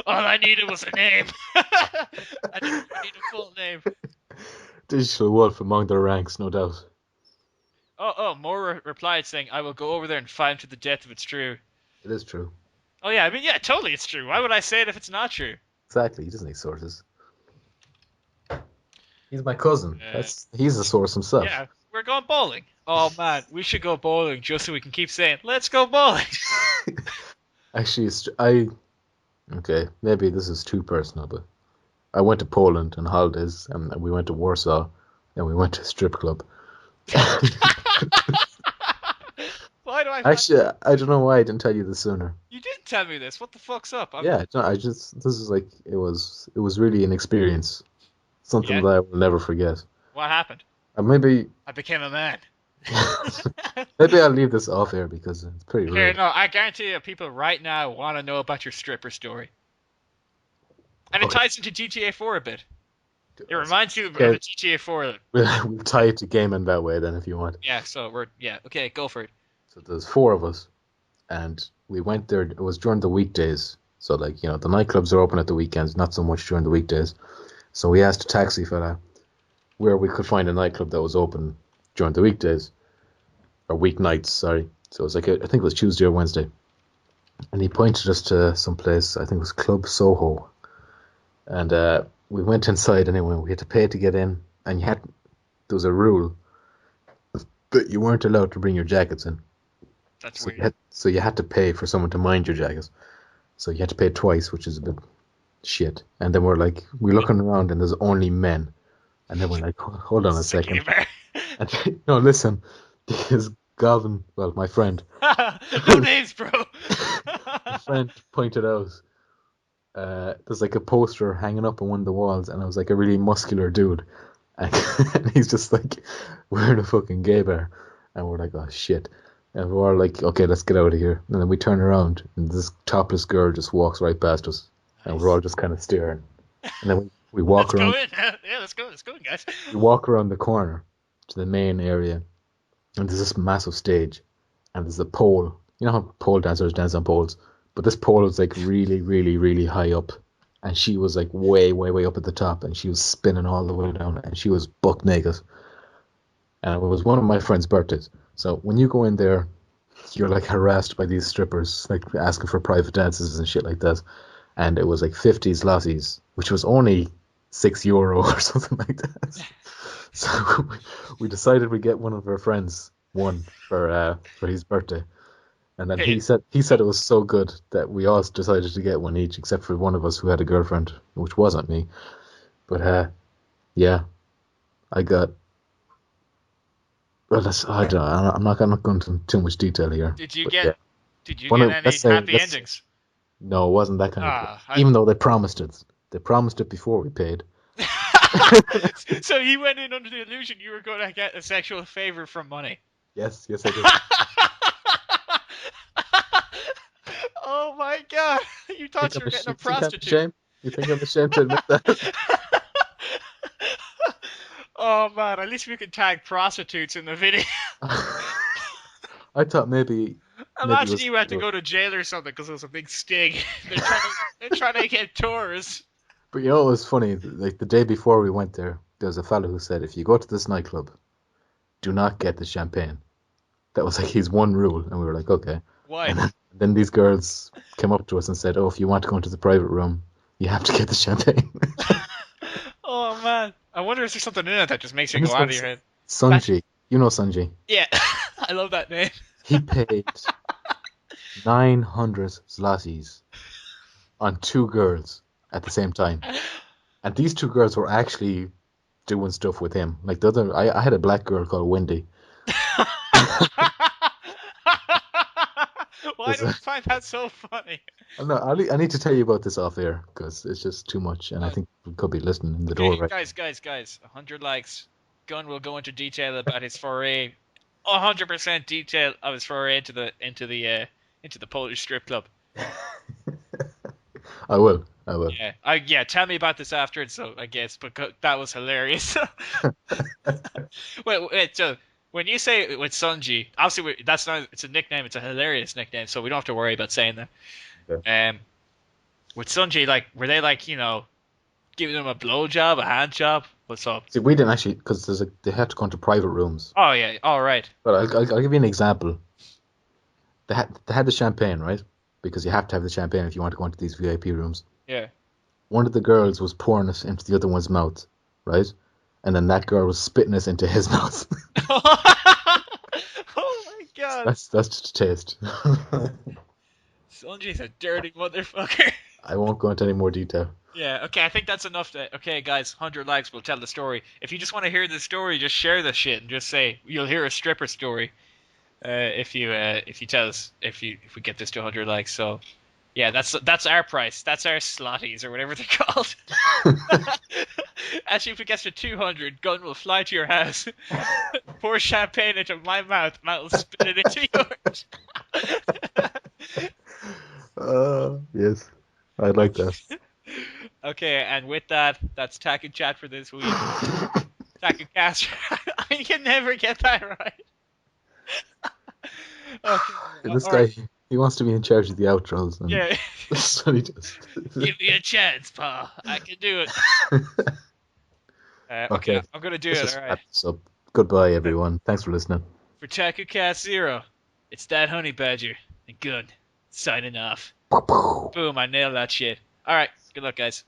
[SPEAKER 2] All I needed was a name. I didn't need a full name.
[SPEAKER 1] Digital wolf among their ranks, no doubt.
[SPEAKER 2] Oh, Moore replied saying, "I will go over there and fight him to the death if it's true."
[SPEAKER 1] It is true.
[SPEAKER 2] Oh yeah, I mean, yeah, totally, it's true. Why would I say it if it's not true?
[SPEAKER 1] Exactly. He doesn't need sources. He's my cousin.
[SPEAKER 2] Uh,
[SPEAKER 1] He's a source himself.
[SPEAKER 2] Yeah, we're going bowling. Oh man, we should go bowling just so we can keep saying, "Let's go bowling."
[SPEAKER 1] Actually, okay, maybe this is too personal, but I went to Poland on holidays, and we went to Warsaw, and we went to a strip club.
[SPEAKER 2] Why do I?
[SPEAKER 1] Actually, I don't know why I didn't tell you this sooner.
[SPEAKER 2] You didn't tell me this. What the fuck's up?
[SPEAKER 1] Yeah, this is like it was really an experience, something
[SPEAKER 2] Yeah?
[SPEAKER 1] that I will never forget.
[SPEAKER 2] What happened?
[SPEAKER 1] Maybe
[SPEAKER 2] I became a man.
[SPEAKER 1] maybe I'll leave this off air because it's pretty
[SPEAKER 2] Here,
[SPEAKER 1] rude.
[SPEAKER 2] no, I guarantee you, people right now want to know about your stripper story, and it
[SPEAKER 1] Okay.
[SPEAKER 2] ties into GTA 4 a bit. It reminds you of
[SPEAKER 1] Okay.
[SPEAKER 2] a GTA 4.
[SPEAKER 1] We'll tie it to gaming that way then if you want.
[SPEAKER 2] Yeah, so okay, go for it.
[SPEAKER 1] So there's four of us, and we went there. It was during the weekdays, so like the nightclubs are open at the weekends, not so much during the weekdays. So we asked a taxi fella where we could find a nightclub that was open during the weekdays or weeknights. Sorry. So it was like I think it was Tuesday or Wednesday, and he pointed us to some place. I think it was Club Soho, and we went inside anyway. We had to pay to get in, and there was a rule that you weren't allowed to bring your jackets in.
[SPEAKER 2] That's
[SPEAKER 1] So
[SPEAKER 2] weird.
[SPEAKER 1] you had to pay for someone to mind your jackets. So you had to pay twice, which is a bit shit. And then we're looking around and there's only men. And then we're like, hold on a second. And, no, listen, because Gavin, well, my friend,
[SPEAKER 2] No names, bro.
[SPEAKER 1] my friend pointed out, there's like a poster hanging up on one of the walls, and it was like a really muscular dude. And he's just like, we're in a fucking gay bar. And we're like, oh shit. And we're all like, okay, let's get out of here. And then we turn around, and this topless girl just walks right past us. And we're all just kind of staring. And then we walk
[SPEAKER 2] Let's
[SPEAKER 1] around.
[SPEAKER 2] go in. Yeah, let's go in, guys.
[SPEAKER 1] We walk around the corner to the main area. And there's this massive stage. And there's a pole. You know how pole dancers dance on poles? But this pole was like really, really, really high up. And she was like way, way, way up at the top. And she was spinning all the way down. And she was buck naked. And it was one of my friend's birthdays. So when you go in there, you're like harassed by these strippers, like asking for private dances and shit like that. And it was like 50 zlotys, which was only €6 or something like that. So we decided we'd get one of our friends one for his birthday. And then he said it was so good that we all decided to get one each, except for one of us who had a girlfriend, which wasn't me. But yeah, I got. Well, I don't know. I'm not going into too much detail here.
[SPEAKER 2] Did you
[SPEAKER 1] But
[SPEAKER 2] get?
[SPEAKER 1] yeah.
[SPEAKER 2] Did you
[SPEAKER 1] Well,
[SPEAKER 2] get
[SPEAKER 1] no,
[SPEAKER 2] any
[SPEAKER 1] let's say-
[SPEAKER 2] happy
[SPEAKER 1] let's-
[SPEAKER 2] endings?
[SPEAKER 1] No, it wasn't that kind of deal.
[SPEAKER 2] Ah,
[SPEAKER 1] Even though they promised it. They promised it before we paid.
[SPEAKER 2] So you went in under the illusion you were going to get a sexual favor from money.
[SPEAKER 1] Yes, yes, I did.
[SPEAKER 2] Oh my god! You thought you were getting a
[SPEAKER 1] Think I'm
[SPEAKER 2] prostitute.
[SPEAKER 1] ashamed? You think I'm ashamed to admit that?
[SPEAKER 2] Oh man, at least we could tag prostitutes in the video.
[SPEAKER 1] I thought maybe it
[SPEAKER 2] Imagine
[SPEAKER 1] was
[SPEAKER 2] you had to go to jail or something because it was a big sting. They're trying to get tours.
[SPEAKER 1] But you know it was funny, like the day before we went there was a fellow who said if you go to this nightclub, do not get the champagne. That was like his one rule, and we were like, okay.
[SPEAKER 2] Why?
[SPEAKER 1] And then these girls came up to us and said, oh, if you want to go into the private room, you have to get the champagne.
[SPEAKER 2] Oh man, I wonder if there's something in it that just makes you
[SPEAKER 1] And
[SPEAKER 2] go
[SPEAKER 1] this
[SPEAKER 2] out of
[SPEAKER 1] one's
[SPEAKER 2] your head.
[SPEAKER 1] Sunji. You know Sunji.
[SPEAKER 2] Yeah, I love that name.
[SPEAKER 1] He paid 900 zlotys on two girls at the same time. And these two girls were actually doing stuff with him. Like the other, I had a black girl called Wendy.
[SPEAKER 2] Why do I find that so funny?
[SPEAKER 1] I need to tell you about this off air because it's just too much, and I think we could be listening in the door
[SPEAKER 2] Okay,
[SPEAKER 1] right.
[SPEAKER 2] guys, 100 likes. Gunn will go into detail about his foray, 100% detail of his foray into the Polish strip club.
[SPEAKER 1] I will.
[SPEAKER 2] Yeah. Tell me about this afterwards. So I guess, but that was hilarious. Wait. So when you say with Sunji, obviously that's not. It's a nickname. It's a hilarious nickname. So we don't have to worry about saying that.
[SPEAKER 1] Okay.
[SPEAKER 2] With Sunji, like, were they like, giving him a blowjob, a hand job? What's up?
[SPEAKER 1] See, we didn't actually because they had to go into private rooms.
[SPEAKER 2] Oh yeah. All right.
[SPEAKER 1] But I'll give you an example. They had the champagne, right? Because you have to have the champagne if you want to go into these VIP rooms.
[SPEAKER 2] Yeah.
[SPEAKER 1] One of the girls was pouring it into the other one's mouth, right? And then that girl was spitting it into his mouth.
[SPEAKER 2] Oh my god.
[SPEAKER 1] That's just a taste.
[SPEAKER 2] Sunji's a dirty motherfucker.
[SPEAKER 1] I won't go into any more detail.
[SPEAKER 2] Yeah, okay, I think that's enough. Okay, guys, 100 likes, we'll tell the story. If you just want to hear the story, just share the shit and just say you'll hear a stripper story. If you tell us if we get this to 100 likes. So, yeah, that's our price. That's our slotties or whatever they're called. Actually, if it gets to 200, Gunn will fly to your house, pour champagne into my mouth, and I'll spit it into yours.
[SPEAKER 1] Yes, I'd like that.
[SPEAKER 2] Okay, and with that, that's Taku Chat for this week. TakuCast. You can never get that right. Okay.
[SPEAKER 1] This guy, he wants to be in charge of the outros. And
[SPEAKER 2] Yeah.
[SPEAKER 1] that's what he does.
[SPEAKER 2] Give me a chance, pal. I can do it. Okay, I'm gonna do it. All right.
[SPEAKER 1] So goodbye, everyone. Thanks for listening.
[SPEAKER 2] For TakuCast 0, it's DatHoneyBadger and Gunn signing off. Boom! I nailed that shit. All right. Good luck, guys.